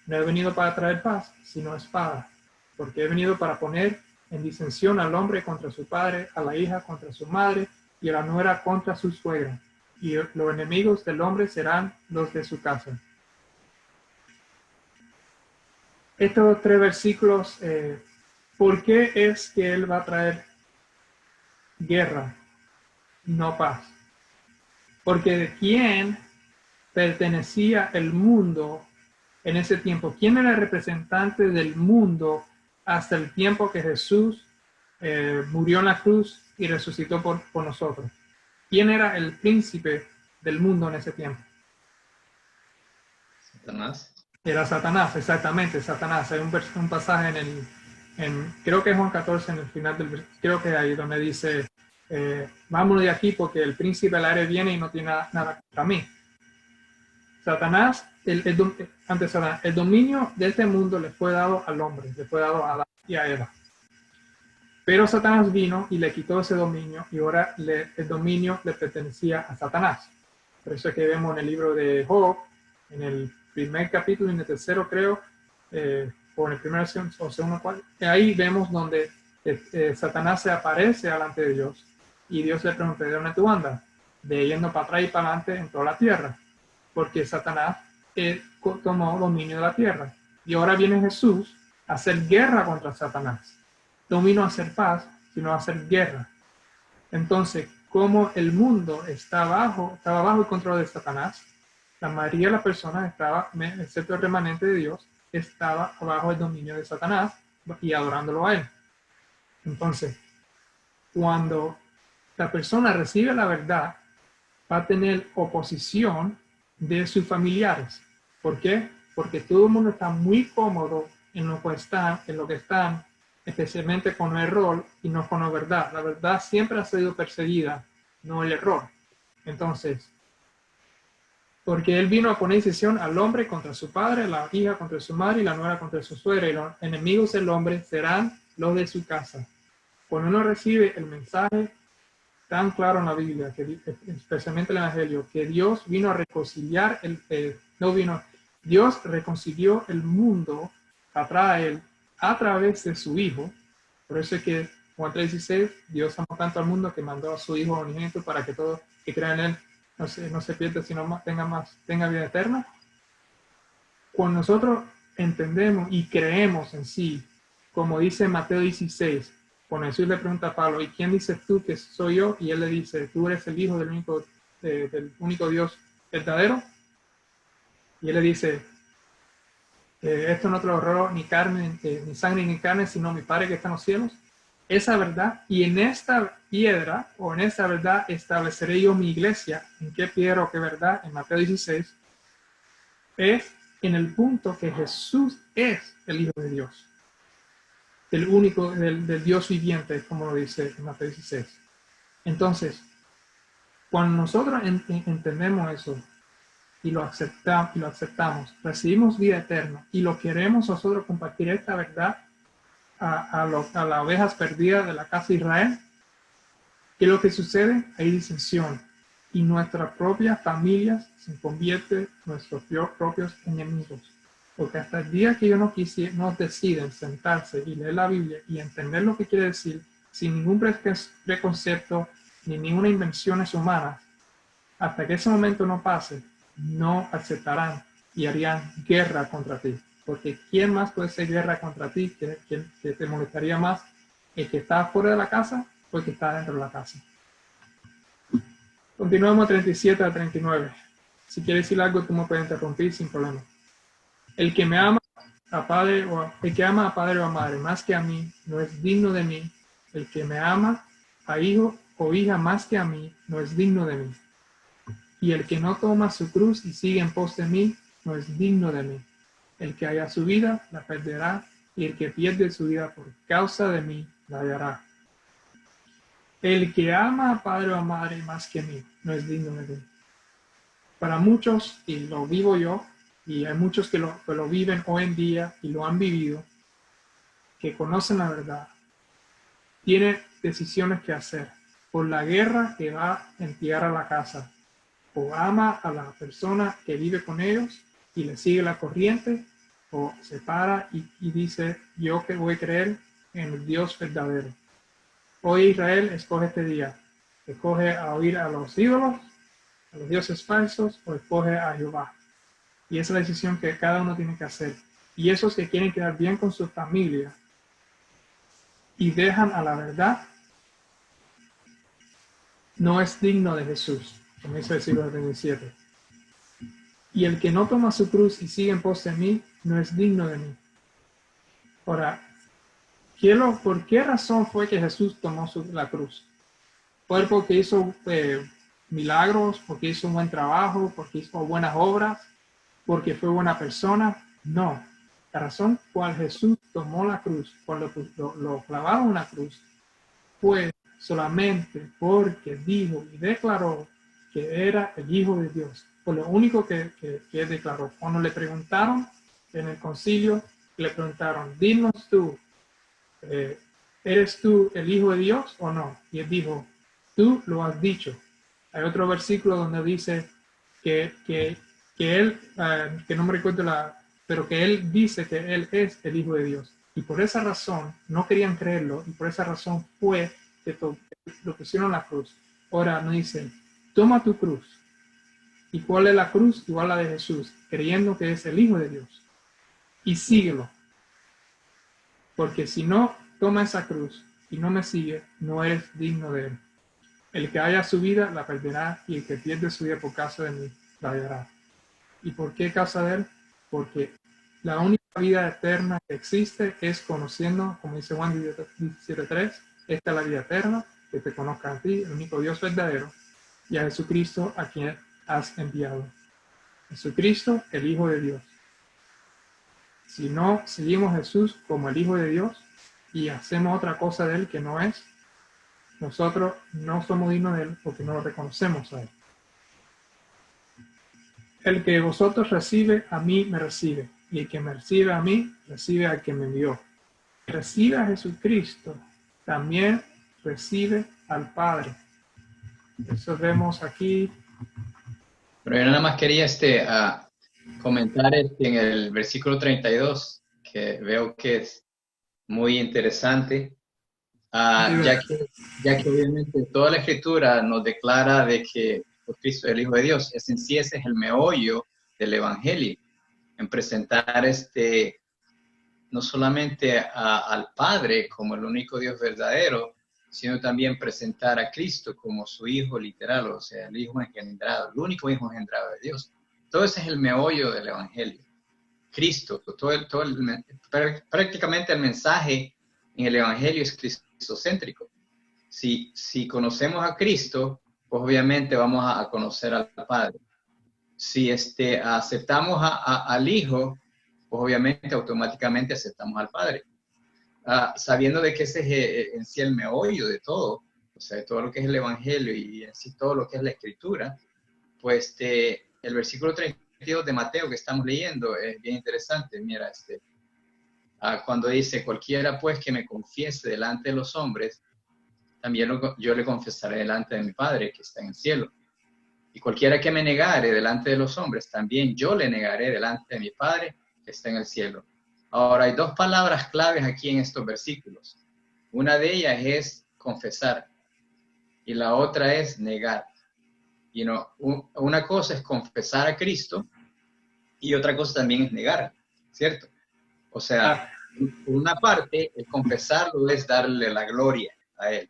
No he venido para traer paz, sino espada. Porque he venido para poner en disensión al hombre contra su padre, a la hija contra su madre, y a la nuera contra su suegra. Y los enemigos del hombre serán los de su casa. Estos 3 versículos, ¿por qué es que Él va a traer guerra, no paz? Porque ¿de quién pertenecía el mundo en ese tiempo? ¿Quién era el representante del mundo hasta el tiempo que Jesús murió en la cruz y resucitó por nosotros? ¿Quién era el príncipe del mundo en ese tiempo? Satanás. Era Satanás, exactamente, Satanás. Hay un pasaje creo que es Juan 14, en el final creo que ahí donde dice, vámonos de aquí porque el príncipe del aire viene y no tiene nada contra mí. Satanás, el dominio de este mundo le fue dado al hombre, le fue dado a Adán y a Eva. Pero Satanás vino y le quitó ese dominio, y ahora el dominio le pertenecía a Satanás. Por eso es que vemos en el libro de Job, en el primer capítulo y en el tercero, creo, o en el primero o segundo, ahí vemos donde Satanás se aparece delante de Dios, y Dios le pregunta: ¿de dónde tú andas? De yendo para atrás y para adelante en toda la tierra, porque Satanás tomó dominio de la tierra. Y ahora viene Jesús a hacer guerra contra Satanás. No vino a hacer paz, sino a hacer guerra. Entonces, como el mundo estaba bajo el control de Satanás, la mayoría de las personas excepto el remanente de Dios, estaba bajo el dominio de Satanás y adorándolo a él. Entonces, cuando la persona recibe la verdad, va a tener oposición de sus familiares. ¿Por qué? Porque todo el mundo está muy cómodo en lo que están, especialmente con el error y no con la verdad. La verdad siempre ha sido perseguida, no el error. Entonces, porque Él vino a poner decisión al hombre contra su padre, la hija contra su madre y la nuera contra su suegra, y los enemigos del hombre serán los de su casa. Cuando uno recibe el mensaje tan claro en la Biblia, especialmente el Evangelio, que Dios vino a reconciliar, Dios reconcilió el mundo a través de su Hijo. Por eso es que Juan 3:16, Dios amó tanto al mundo que mandó a su Hijo unigénito para que todos que crean en Él no se pierda, sino tenga vida eterna. Cuando nosotros entendemos y creemos en sí, como dice Mateo 16, cuando Jesús le pregunta a Pablo, ¿y quién dices tú que soy yo? Y él le dice, tú eres el Hijo del único Dios verdadero. Y él le dice, esto no te lo reveló ni sangre ni carne, sino mi Padre que está en los cielos. Esa verdad, y en esta piedra, o en esta verdad, estableceré yo mi iglesia. ¿En qué piedra o qué verdad? En Mateo 16, es en el punto que Jesús es el Hijo de Dios. El único, del Dios viviente, como lo dice en Mateo 16. Entonces, cuando nosotros entendemos eso y lo aceptamos, recibimos vida eterna y lo queremos nosotros compartir esta verdad a las ovejas perdidas de la casa de Israel, ¿qué es lo que sucede? Hay disensión y nuestras propias familias se convierten en nuestros propios enemigos. Porque hasta el día que ellos no deciden sentarse y leer la Biblia y entender lo que quiere decir, sin ningún preconcepto ni ninguna invención humana, hasta que ese momento no pase, no aceptarán y harían guerra contra ti. Porque ¿quién más puede hacer guerra contra ti que te molestaría más? ¿El que está fuera de la casa o el que está dentro de la casa? Continuamos 37 a 39. Si quieres decir algo, tú me puedes interrumpir sin problema. El que ama a padre o a madre más que a mí no es digno de mí. El que me ama a hijo o hija más que a mí no es digno de mí. Y el que no toma su cruz y sigue en pos de mí no es digno de mí. El que haya su vida la perderá, y el que pierde su vida por causa de mí la hallará. El que ama a padre o a madre más que a mí no es digno de mí. Para muchos, y lo vivo yo, y hay muchos que lo viven hoy en día y lo han vivido, que conocen la verdad, tienen decisiones que hacer por la guerra que va a enviar a la casa. O ama a la persona que vive con ellos y le sigue la corriente, o se para y dice, yo que voy a creer en el Dios verdadero. Hoy Israel escoge este día. Escoge a oír a los ídolos, a los dioses falsos, o escoge a Jehová. Y esa es la decisión que cada uno tiene que hacer. Y esos que quieren quedar bien con su familia y dejan a la verdad, no es digno de Jesús, como dice el versículo 37. Y el que no toma su cruz y sigue en pos de mí, no es digno de mí. Ahora, ¿por qué razón fue que Jesús tomó la cruz? ¿Fue porque hizo milagros, porque hizo un buen trabajo, porque hizo buenas obras, porque fue buena persona? No. La razón por la cual Jesús tomó la cruz, cuando lo clavaron en la cruz, fue solamente porque dijo y declaró que era el Hijo de Dios. Fue lo único que declaró. Cuando le preguntaron en el concilio, le preguntaron, dinos tú, ¿eres tú el Hijo de Dios o no? Y él dijo, tú lo has dicho. Hay otro versículo donde dice que él, que no me recuerdo pero que él dice que él es el Hijo de Dios. Y por esa razón no querían creerlo, y por esa razón fue que lo pusieron en la cruz. Ahora nos dicen, toma tu cruz. ¿Y cuál es la cruz? Igual a la de Jesús, creyendo que es el Hijo de Dios. Y síguelo. Porque si no toma esa cruz y no me sigue, no eres digno de él. El que haya su vida la perderá, y el que pierde su vida por causa de mí la hallará. ¿Y por qué causa de él? Porque la única vida eterna que existe es conociendo, como dice Juan 17:3, esta es la vida eterna, que te conozcan a ti, el único Dios verdadero, y a Jesucristo a quien has enviado. Jesucristo, el Hijo de Dios. Si no seguimos a Jesús como el Hijo de Dios y hacemos otra cosa de él que no es, nosotros no somos dignos de él porque no lo reconocemos a él. El que vosotros recibe, a mí me recibe, y el que me recibe a mí, recibe al que me envió. Recibe a Jesucristo, también recibe al Padre. Eso vemos aquí. Pero yo nada más quería comentar en el versículo 32, que veo que es muy interesante, ya que obviamente toda la escritura nos declara de que Cristo es el Hijo de Dios. En sí ese es el meollo del Evangelio, en presentar no solamente al Padre como el único Dios verdadero, sino también presentar a Cristo como su Hijo literal, o sea, el Hijo engendrado, el único Hijo engendrado de Dios. Todo ese es el meollo del Evangelio. Cristo, prácticamente el mensaje en el Evangelio es cristocéntrico. Si conocemos a Cristo, pues obviamente vamos a conocer al Padre. Si aceptamos al Hijo, pues obviamente automáticamente aceptamos al Padre. Sabiendo de que ese es en sí el meollo de todo, o sea, de todo lo que es el Evangelio y en sí todo lo que es la Escritura, pues el versículo 32 de Mateo que estamos leyendo es bien interesante. Mira, cuando dice, cualquiera pues que me confiese delante de los hombres, también yo le confesaré delante de mi Padre que está en el cielo. Y cualquiera que me negare delante de los hombres, también yo le negaré delante de mi Padre que está en el cielo. Ahora, hay dos palabras claves aquí en estos versículos. Una de ellas es confesar y la otra es negar. Una cosa es confesar a Cristo y otra cosa también es negar, ¿cierto? O sea, por una parte, el confesarlo es darle la gloria a Él.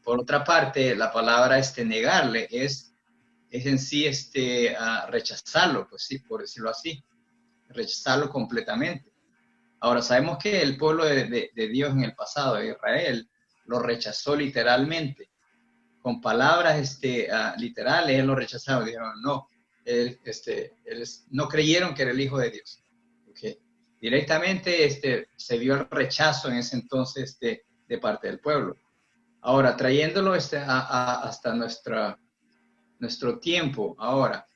Por otra parte, la palabra negarle es en sí rechazarlo, pues sí, por decirlo así, rechazarlo completamente. Ahora, sabemos que el pueblo de Dios en el pasado, de Israel, lo rechazó literalmente. Con palabras literales, él lo rechazaron. Dijeron, no, no creyeron que era el Hijo de Dios. Okay. Directamente se vio el rechazo en ese entonces de parte del pueblo. Ahora, trayéndolo hasta nuestro tiempo, ahora,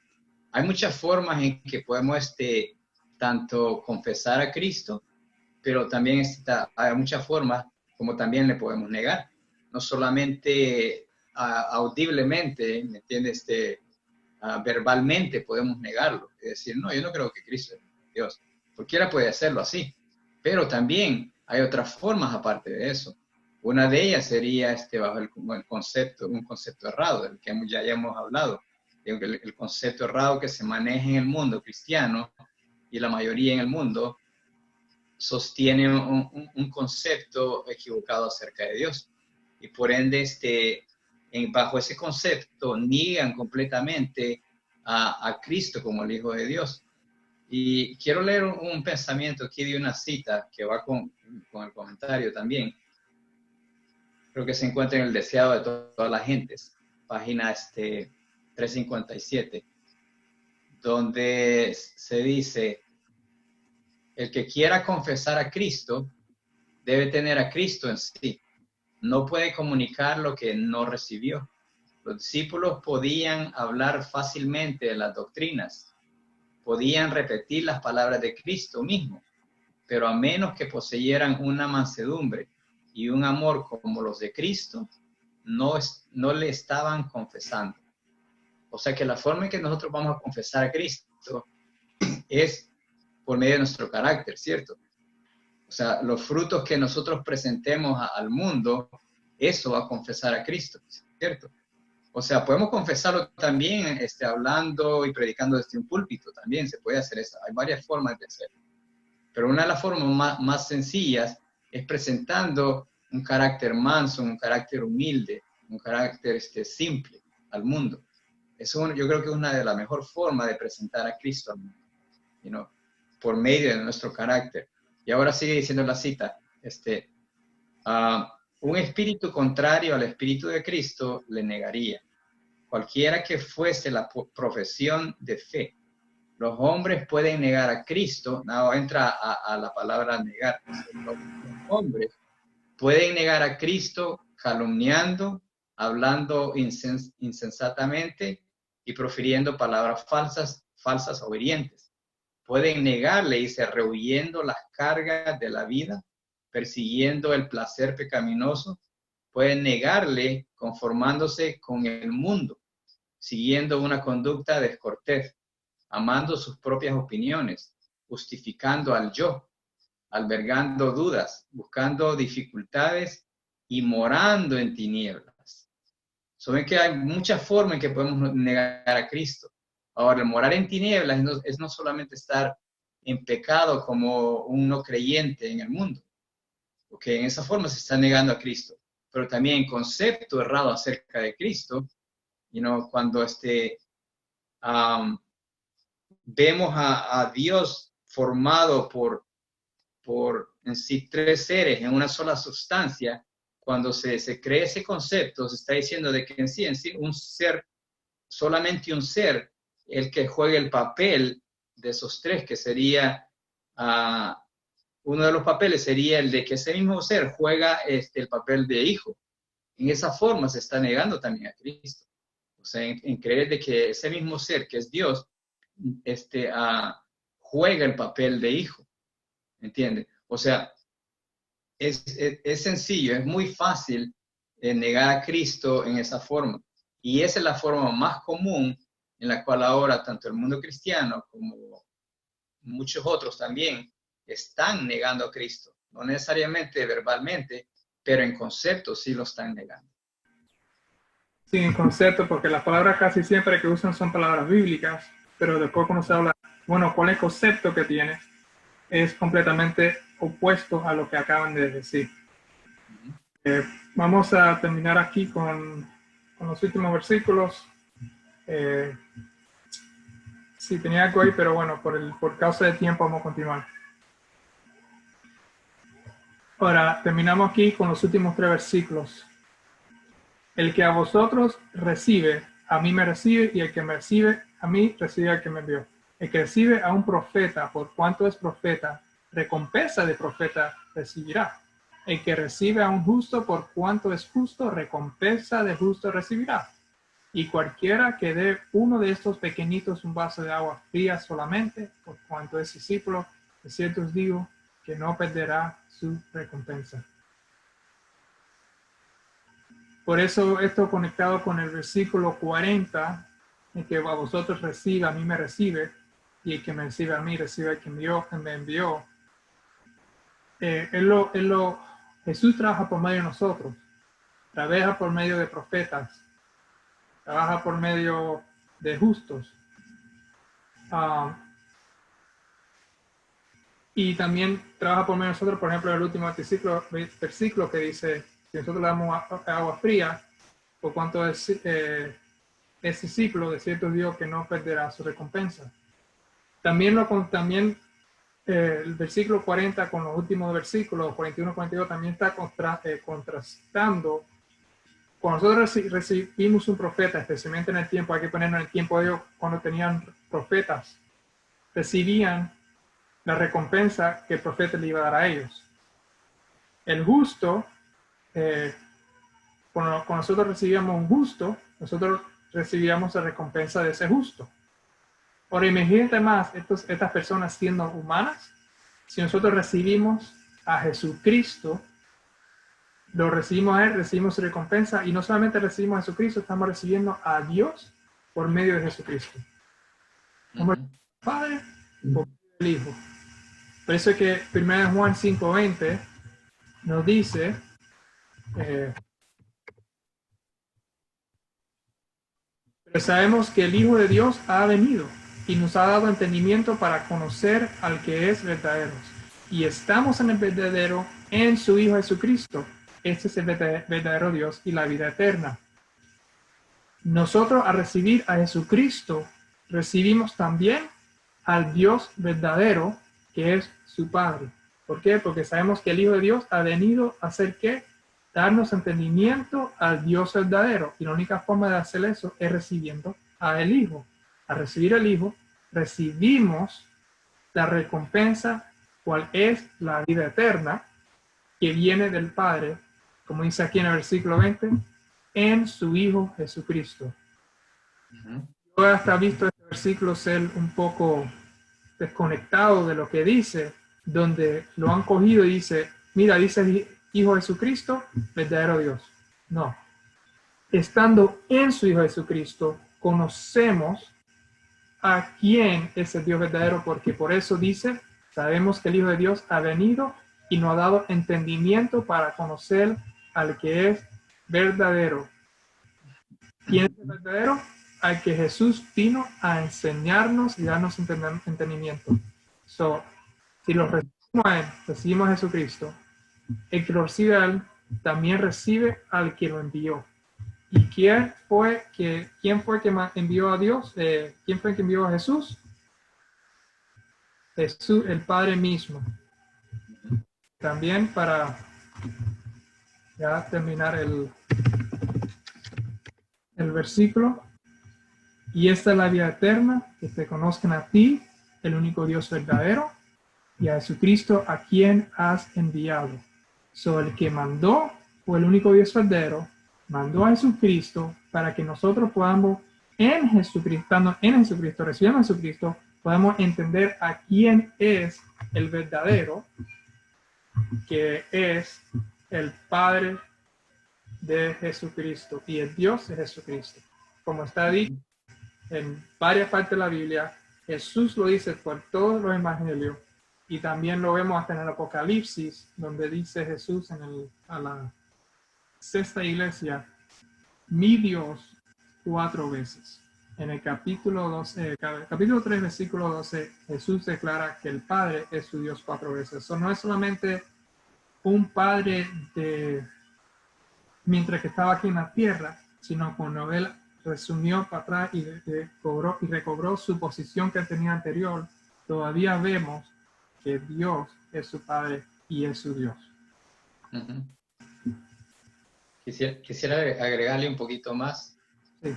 hay muchas formas en que podemos tanto confesar a Cristo, pero también hay muchas formas como también le podemos negar. No solamente audiblemente, ¿me entiendes? Verbalmente podemos negarlo. Es decir, no, yo no creo que Cristo es Dios. Cualquiera puede hacerlo así. Pero también hay otras formas aparte de eso. Una de ellas sería bajo un concepto errado, del que ya hemos hablado. El concepto errado que se maneja en el mundo cristiano y la mayoría en el mundo sostiene un concepto equivocado acerca de Dios. Y por ende, bajo ese concepto, niegan completamente a Cristo como el Hijo de Dios. Y quiero leer un pensamiento aquí de una cita que va con el comentario también. Creo que se encuentra en el deseado de todas las gentes, página 357, donde se dice, el que quiera confesar a Cristo debe tener a Cristo en sí. No puede comunicar lo que no recibió. Los discípulos podían hablar fácilmente de las doctrinas, podían repetir las palabras de Cristo mismo, pero a menos que poseyeran una mansedumbre y un amor como los de Cristo, no le estaban confesando. O sea que la forma en que nosotros vamos a confesar a Cristo es por medio de nuestro carácter, ¿cierto? O sea, los frutos que nosotros presentemos al mundo, eso va a confesar a Cristo, ¿cierto? O sea, podemos confesarlo también hablando y predicando desde un púlpito, también se puede hacer eso. Hay varias formas de hacerlo. Pero una de las formas más sencillas es presentando un carácter manso, un carácter humilde, un carácter simple al mundo. Eso yo creo que es una de las mejores formas de presentar a Cristo al mundo, por medio de nuestro carácter. Y ahora sigue diciendo la cita, un espíritu contrario al espíritu de Cristo le negaría. Cualquiera que fuese la profesión de fe. Los hombres pueden negar a Cristo, no entra a la palabra negar. Los hombres pueden negar a Cristo calumniando, hablando insensatamente y profiriendo palabras falsas o hirientes. Pueden negarle y rehuyendo las cargas de la vida, persiguiendo el placer pecaminoso. puede negarle conformándose con el mundo, siguiendo una conducta descortés, amando sus propias opiniones, justificando al yo, albergando dudas, buscando dificultades y morando en tinieblas. Saben que hay muchas formas en que podemos negar a Cristo. Ahora, el morar en tinieblas es no solamente estar en pecado como un no creyente en el mundo, porque en esa forma se está negando a Cristo, pero también concepto errado acerca de Cristo, cuando vemos a Dios formado por en sí tres seres en una sola sustancia. Cuando se cree ese concepto, se está diciendo de que en sí un ser, solamente un ser, el que juega el papel de esos tres, que sería, uno de los papeles sería el de que ese mismo ser juega el papel de hijo. En esa forma se está negando también a Cristo. O sea, en creer de que ese mismo ser, que es Dios, juega el papel de hijo. ¿Entiendes? O sea, es sencillo, es muy fácil negar a Cristo en esa forma. Y esa es la forma más común en la cual ahora tanto el mundo cristiano como muchos otros también están negando a Cristo. No necesariamente verbalmente, pero en concepto sí lo están negando. Sí, en concepto, porque las palabras casi siempre que usan son palabras bíblicas, pero después cuando se habla, bueno, ¿cuál es el concepto que tiene? Es completamente opuesto a lo que acaban de decir. Vamos a terminar aquí con los últimos versículos. Sí, tenía algo ahí, pero bueno, por causa de tiempo vamos a continuar. Ahora, terminamos aquí con los últimos 3 versículos. El que a vosotros recibe, a mí me recibe, y el que me recibe, a mí recibe al que me envió. El que recibe a un profeta, por cuanto es profeta, recompensa de profeta recibirá. El que recibe a un justo, por cuanto es justo, recompensa de justo recibirá. Y cualquiera que dé uno de estos pequeñitos un vaso de agua fría solamente, por cuanto es discípulo, de cierto os digo que no perderá su recompensa. Por eso esto conectado con el versículo 40, en que a vosotros recibe, a mí me recibe, y el que me recibe a mí recibe al que me envió. Jesús trabaja por medio de nosotros, trabaja por medio de profetas, trabaja por medio de justos. Y también trabaja por medio de nosotros, por ejemplo, en el último versículo que dice, si nosotros le damos agua fría, por cuanto es discípulo, de cierto Dios que no perderá su recompensa. También el versículo 40 con los últimos versículos, 41 y 42, también está contrastando. Cuando nosotros recibimos un profeta, especialmente en el tiempo, hay que ponernos en el tiempo de ellos, cuando tenían profetas, recibían la recompensa que el profeta le iba a dar a ellos. El justo, cuando nosotros recibíamos un justo, nosotros recibíamos la recompensa de ese justo. Ahora imagínate más estas personas siendo humanas. Si nosotros recibimos a Jesucristo, lo recibimos a Él, recibimos su recompensa, y no solamente recibimos a Jesucristo, estamos recibiendo a Dios por medio de Jesucristo. Como el Padre, por medio del Hijo. Por eso es que 1 Juan 5:20 nos dice, pero sabemos que el Hijo de Dios ha venido y nos ha dado entendimiento para conocer al que es verdadero. Y estamos en el verdadero, en su Hijo Jesucristo. Este es el verdadero Dios y la vida eterna. Nosotros, al recibir a Jesucristo, recibimos también al Dios verdadero, que es su Padre. ¿Por qué? Porque sabemos que el Hijo de Dios ha venido a hacer ¿qué? Darnos entendimiento al Dios verdadero. Y la única forma de hacer eso es recibiendo al Hijo. Al recibir al Hijo, recibimos la recompensa, cual es la vida eterna, que viene del Padre, como dice aquí en el versículo 20, en su Hijo Jesucristo. Yo hasta he visto este versículo ser un poco desconectado de lo que dice, donde lo han cogido y dice, mira, dice Hijo Jesucristo, verdadero Dios. No. Estando en su Hijo Jesucristo, conocemos a quién es el Dios verdadero, porque por eso dice, sabemos que el Hijo de Dios ha venido y nos ha dado entendimiento para conocer al que es verdadero. ¿Quién es el verdadero? Al que Jesús vino a enseñarnos y darnos entendimiento. Si lo recibimos a Él, recibimos a Jesucristo, el que lo recibe a Él también recibe al que lo envió. ¿Y quién fue que envió a Dios? ¿Quién fue que envió a Jesús? Jesús, el Padre mismo. También para ya terminar el versículo. Y esta es la vida eterna, que te conozcan a ti, el único Dios verdadero, y a Jesucristo a quien has enviado. El que mandó fue el único Dios verdadero, mandó a Jesucristo para que nosotros podamos en Jesucristo, recibiendo a Jesucristo, podamos entender a quién es el verdadero, que es el Padre de Jesucristo y el Dios de Jesucristo. Como está dicho en varias partes de la Biblia, Jesús lo dice por todos los evangelios y también lo vemos hasta en el Apocalipsis, donde dice Jesús a la sexta iglesia, mi Dios 4 veces. En el capítulo 3, versículo 12, Jesús declara que el Padre es su Dios 4 veces. Eso no es solamente un Padre mientras que estaba aquí en la tierra, sino cuando Él resumió para atrás y recobró su posición que tenía anterior, todavía vemos que Dios es su Padre y es su Dios. Uh-huh. Quisiera agregarle un poquito más. Sí.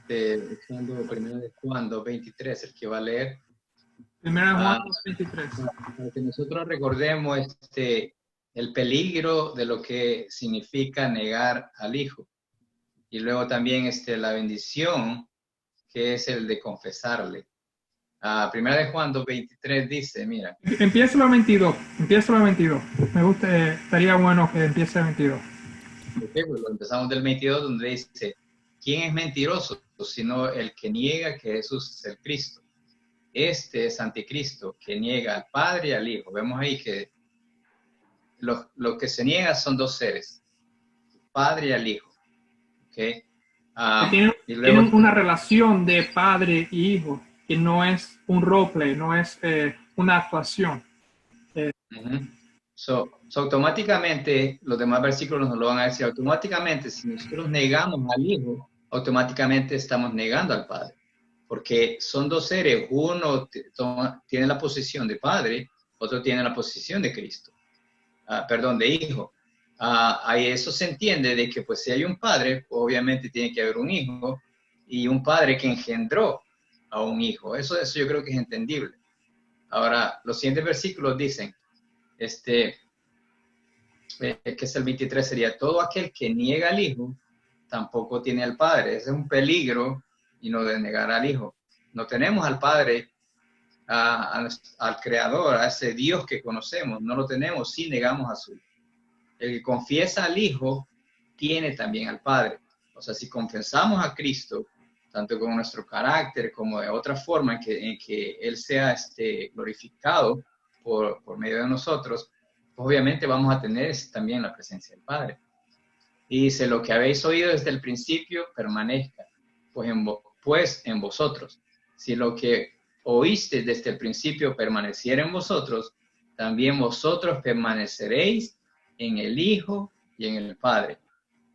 Primero de Juan 2:23, el que va a leer. Primero de Juan 2:23. Para que nosotros recordemos el peligro de lo que significa negar al Hijo. Y luego también la bendición, que es el de confesarle. Primera de Juan 2:23 dice, mira. Empieza lo 22. Me gusta, estaría bueno que empiece el 22. Okay, pues empezamos del 22, donde dice, ¿quién es mentiroso? Sino el que niega que Jesús es el Cristo. Este es anticristo, que niega al Padre y al Hijo. Vemos ahí que lo que se niega son dos seres, el Padre y al Hijo. ¿Okay? Tienen una relación de padre y hijo, que no es un roleplay, no es una actuación. Automáticamente, los demás versículos nos lo van a decir, automáticamente, si nosotros negamos al Hijo, automáticamente estamos negando al Padre. Porque son dos seres, uno tiene la posición de Padre, otro tiene la posición de Cristo, de Hijo. Ahí eso se entiende de que pues si hay un Padre, obviamente tiene que haber un Hijo, y un Padre que engendró a un Hijo. Eso yo creo que es entendible. Ahora, los siguientes versículos dicen, que es el 23, sería todo aquel que niega al Hijo, tampoco tiene al Padre. Ese es un peligro, y no de negar al Hijo. No tenemos al Padre, al Creador, a ese Dios que conocemos, no lo tenemos si negamos a su Hijo. El que confiesa al Hijo, tiene también al Padre. O sea, si confesamos a Cristo, tanto con nuestro carácter como de otra forma en que Él sea glorificado por medio de nosotros, pues obviamente vamos a tener también la presencia del Padre. Y dice, lo que habéis oído desde el principio, permanezca, pues en vosotros. Si lo que oíste desde el principio permaneciera en vosotros, también vosotros permaneceréis en el Hijo y en el Padre.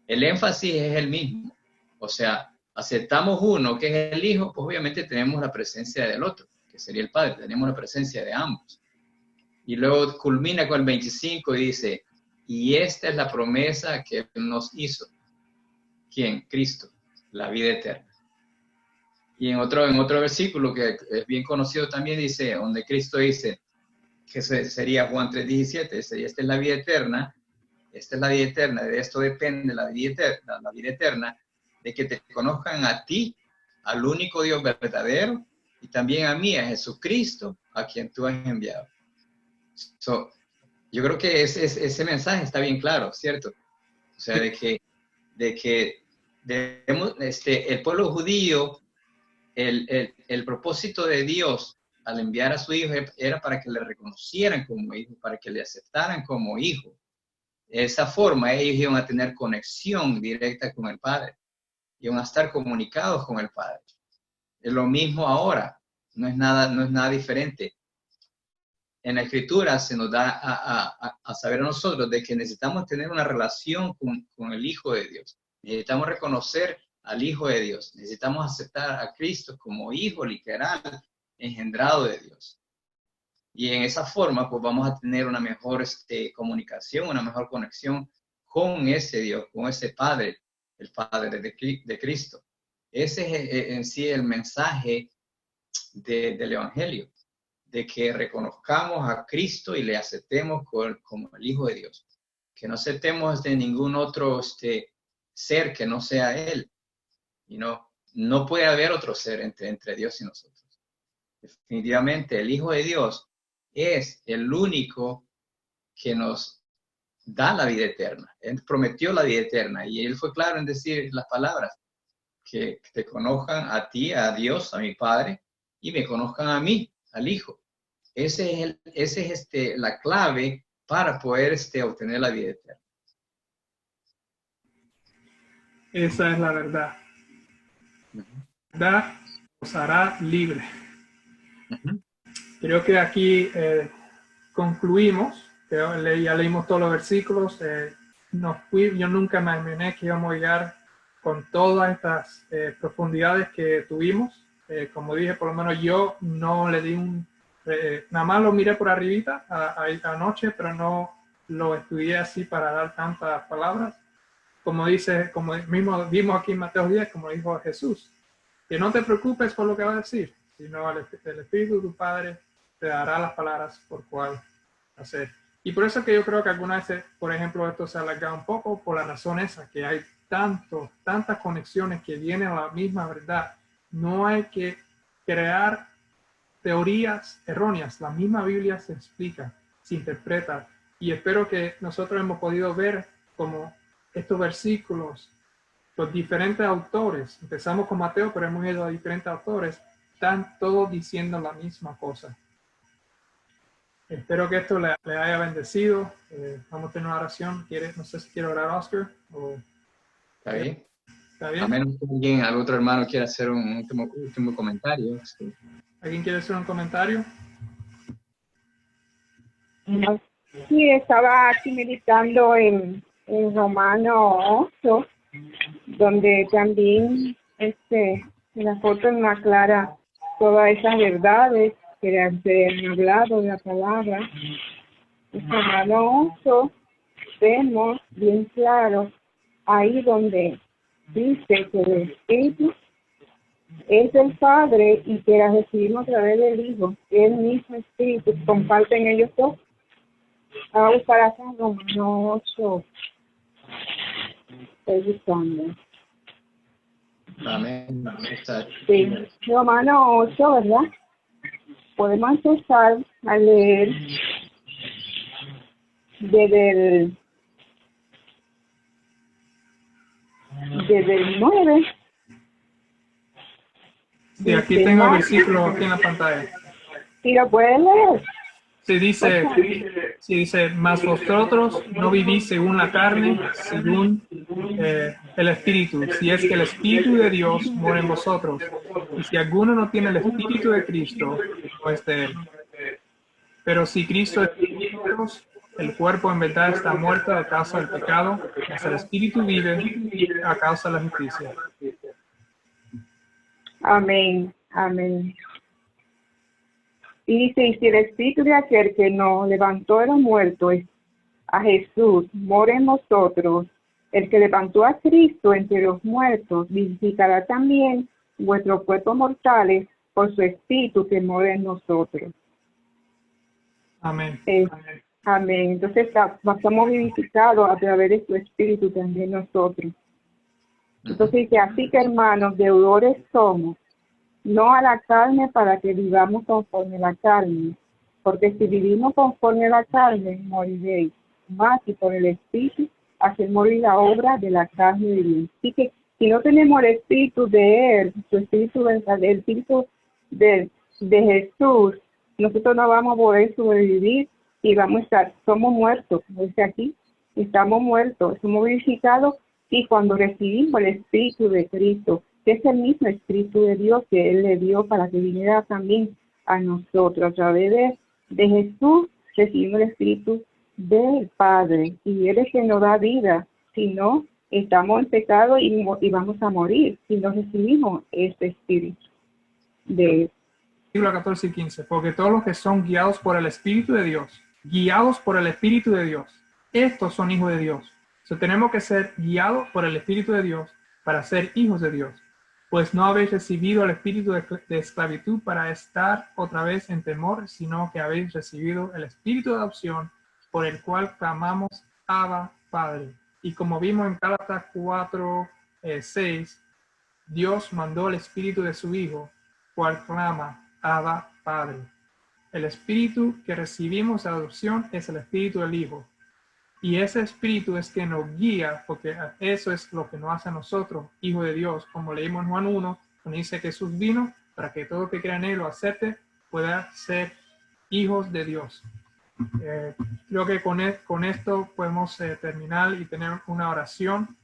El énfasis es el mismo. O sea, aceptamos uno que es el Hijo, pues obviamente tenemos la presencia del otro, que sería el Padre. Tenemos la presencia de ambos. Y luego culmina con el 25 y dice, y esta es la promesa que Él nos hizo. ¿Quién? Cristo, la vida eterna. Y en otro versículo que es bien conocido también dice, donde Cristo dice, que sería Juan 3:17, dice, esta es la vida eterna, de esto depende la vida eterna, de que te conozcan a ti, al único Dios verdadero, y también a mí, a Jesucristo, a quien tú has enviado. Yo creo que ese mensaje está bien claro, ¿cierto? O sea, de que de que debemos, el pueblo judío, el propósito de Dios al enviar a su hijo era para que le reconocieran como hijo, para que le aceptaran como hijo. De esa forma ellos iban a tener conexión directa con el Padre, iban a estar comunicados con el Padre. Es lo mismo ahora, no es nada diferente. En la Escritura se nos da a saber a nosotros de que necesitamos tener una relación con el Hijo de Dios. Necesitamos reconocer al Hijo de Dios. Necesitamos aceptar a Cristo como Hijo literal, engendrado de Dios. Y en esa forma, pues vamos a tener una mejor comunicación, una mejor conexión con ese Dios, con ese Padre, el Padre de Cristo. Ese es en sí el mensaje del Evangelio, de que reconozcamos a Cristo y le aceptemos como el Hijo de Dios. Que no aceptemos de ningún otro ser que no sea Él. Y no puede haber otro ser entre Dios y nosotros. Definitivamente el Hijo de Dios es el único que nos da la vida eterna. Él prometió la vida eterna y Él fue claro en decir las palabras, que te conozcan a ti, a Dios, a mi Padre, y me conozcan a mí, al Hijo. Ese es la clave para poder obtener la vida eterna. Esa es la verdad. La verdad os hará libre. Creo que aquí concluimos. Ya leímos todos los versículos. Yo nunca me imaginé que íbamos a llegar con todas estas profundidades que tuvimos. Como dije, por lo menos yo no le di nada más lo miré por arribita anoche, pero no lo estudié así para dar tantas palabras. Como mismo vimos aquí en Mateo 10, como dijo Jesús, que no te preocupes por lo que va a decir, sino el Espíritu de tu Padre te dará las palabras por cuál hacer. Y por eso que yo creo que algunas veces, por ejemplo, esto se ha alargado un poco por la razón esa, que hay tantas conexiones que vienen a la misma verdad. No hay que crear teorías erróneas. La misma Biblia se explica, se interpreta. Y espero que nosotros hemos podido ver como estos versículos, los diferentes autores, empezamos con Mateo, pero hemos ido a diferentes autores, están todos diciendo la misma cosa. Espero que esto le haya bendecido. Vamos a tener una oración. No sé si quiere orar Oscar. ¿Está bien? ¿Está bien? A menos que algún otro hermano quiera hacer un último comentario. Sí. ¿Alguien quiere hacer un comentario? Sí, estaba aquí meditando en Romano 8, donde también la foto me aclara todas esas verdades que se han hablado de la palabra. En Romano 8 vemos bien claro ahí donde dice que el Espíritu es del Padre y que la recibimos a través del Hijo, que el mismo Espíritu, comparten ellos dos. Vamos a buscar acá en Romano 8. Estoy buscando. Amén. Sí, Romano 8, ¿verdad? Podemos empezar a leer desde el 9. Sí, aquí tengo el versículo aquí en la pantalla. ¿Sí lo puedes leer? Sí, dice, mas vosotros no vivís según la carne, según el Espíritu, si es que el Espíritu de Dios mora en vosotros. Y si alguno no tiene el Espíritu de Cristo, no es de él. Pero si Cristo es de vosotros, el cuerpo en verdad está muerto a causa del pecado, mas el Espíritu vive a causa de la justicia. Amén, amén. Y dice, y si el Espíritu de aquel que nos levantó de los muertos, a Jesús, mora en nosotros, el que levantó a Cristo entre los muertos, vivificará también vuestros cuerpos mortales por su Espíritu que mora en nosotros. Amén. Amén. Entonces estamos vivificados a través de su Espíritu también nosotros. Entonces dice, así que hermanos, deudores somos, no a la carne para que vivamos conforme a la carne, porque si vivimos conforme a la carne, moriréis. Más si por el Espíritu hacer morir la obra de la carne de Dios. Así que si no tenemos el espíritu de Él, su espíritu, el espíritu de Jesús, nosotros no vamos a poder sobrevivir y vamos a estar, somos muertos, como dice aquí, estamos muertos, somos vivificados y cuando recibimos el espíritu de Cristo, que es el mismo espíritu de Dios que Él le dio para que viniera también a nosotros, a través de Jesús recibimos el espíritu del Padre y Él es quien nos da vida, si no, estamos en pecado y vamos a morir si no recibimos este espíritu de Versículo 14 y 15. Porque todos los que son guiados por el Espíritu de Dios, guiados por el Espíritu de Dios, estos son hijos de Dios. So, tenemos que ser guiados por el Espíritu de Dios para ser hijos de Dios. Pues no habéis recibido el espíritu de esclavitud para estar otra vez en temor, sino que habéis recibido el espíritu de adopción, por el cual clamamos Abba, Padre. Y como vimos en Gálatas 4, 6, Dios mandó el espíritu de su Hijo, cual clama Abba, Padre. El espíritu que recibimos de adopción es el espíritu del Hijo. Y ese espíritu es que nos guía, porque eso es lo que nos hace a nosotros, hijos de Dios. Como leímos en Juan 1, donde dice que Jesús vino para que todo el que crea en Él lo acepte, pueda ser hijos de Dios. Creo que con esto podemos terminar y tener una oración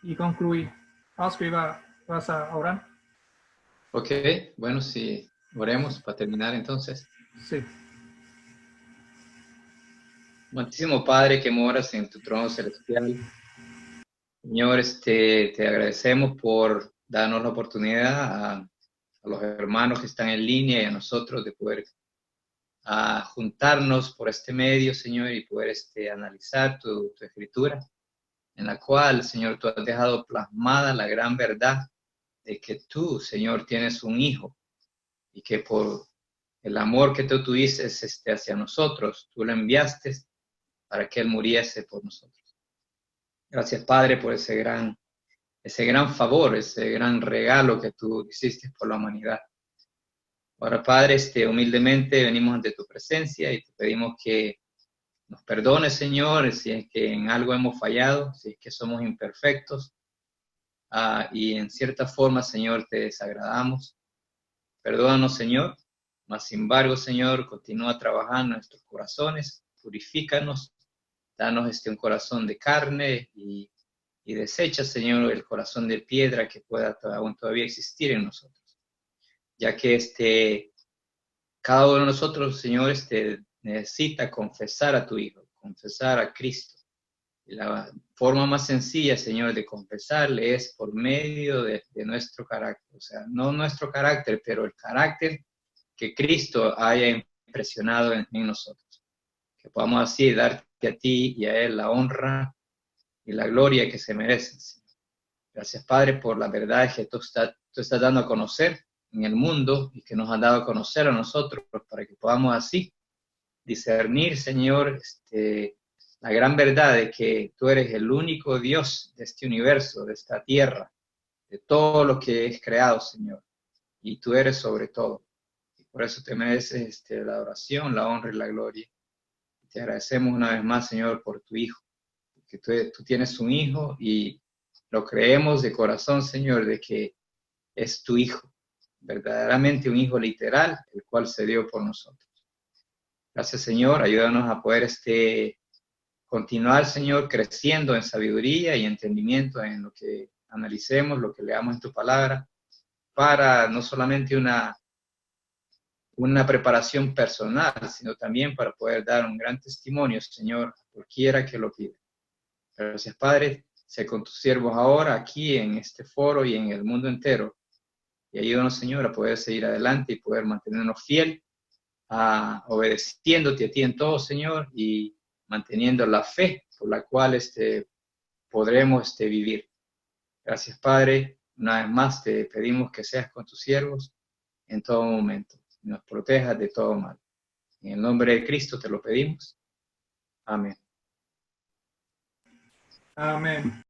y concluir. Oscar, ¿vas a orar? Ok, bueno, sí, oremos para terminar entonces. Sí. Amantísimo Padre que moras en tu trono celestial, Señor, te agradecemos por darnos la oportunidad a los hermanos que están en línea y a nosotros de poder juntarnos por este medio, Señor, y poder analizar tu escritura, en la cual, Señor, tú has dejado plasmada la gran verdad de que tú, Señor, tienes un hijo y que por el amor que tú tuviste hacia nosotros, tú lo enviaste para que Él muriese por nosotros. Gracias, Padre, por ese gran favor, ese gran regalo que tú hiciste por la humanidad. Ahora, Padre, humildemente venimos ante tu presencia y te pedimos que nos perdones, Señor, si es que en algo hemos fallado, si es que somos imperfectos y en cierta forma, Señor, te desagradamos. Perdónanos, Señor, mas sin embargo, Señor, continúa trabajando en nuestros corazones, purifícanos, danos un corazón de carne y desecha, Señor, el corazón de piedra que pueda aún todavía existir en nosotros. Ya que cada uno de nosotros, Señor, necesita confesar a tu Hijo, confesar a Cristo. Y la forma más sencilla, Señor, de confesarle es por medio de nuestro carácter. O sea, no nuestro carácter, pero el carácter que Cristo haya impresionado en nosotros. Que podamos así darte a ti y a Él la honra y la gloria que se merecen. Gracias, Padre, por la verdad que tú estás dando a conocer en el mundo y que nos has dado a conocer a nosotros para que podamos así discernir, Señor, la gran verdad de que tú eres el único Dios de este universo, de esta tierra, de todo lo que es creado, Señor, y tú eres sobre todo. Y por eso te mereces la adoración, la honra y la gloria. Te agradecemos una vez más, Señor, por tu Hijo, que tú tienes un Hijo y lo creemos de corazón, Señor, de que es tu Hijo, verdaderamente un Hijo literal, el cual se dio por nosotros. Gracias, Señor, ayúdanos a poder continuar, Señor, creciendo en sabiduría y entendimiento en lo que analicemos, lo que leamos en tu palabra, para no solamente una preparación personal, sino también para poder dar un gran testimonio, Señor, a cualquiera que lo pida. Gracias, Padre, sé con tus siervos ahora, aquí en este foro y en el mundo entero, y ayúdanos, Señor, a poder seguir adelante y poder mantenernos fiel, obedeciéndote a ti en todo, Señor, y manteniendo la fe por la cual podremos vivir. Gracias, Padre. Una vez más te pedimos que seas con tus siervos en todo momento. Y nos protejas de todo mal. En el nombre de Cristo te lo pedimos. Amén. Amén.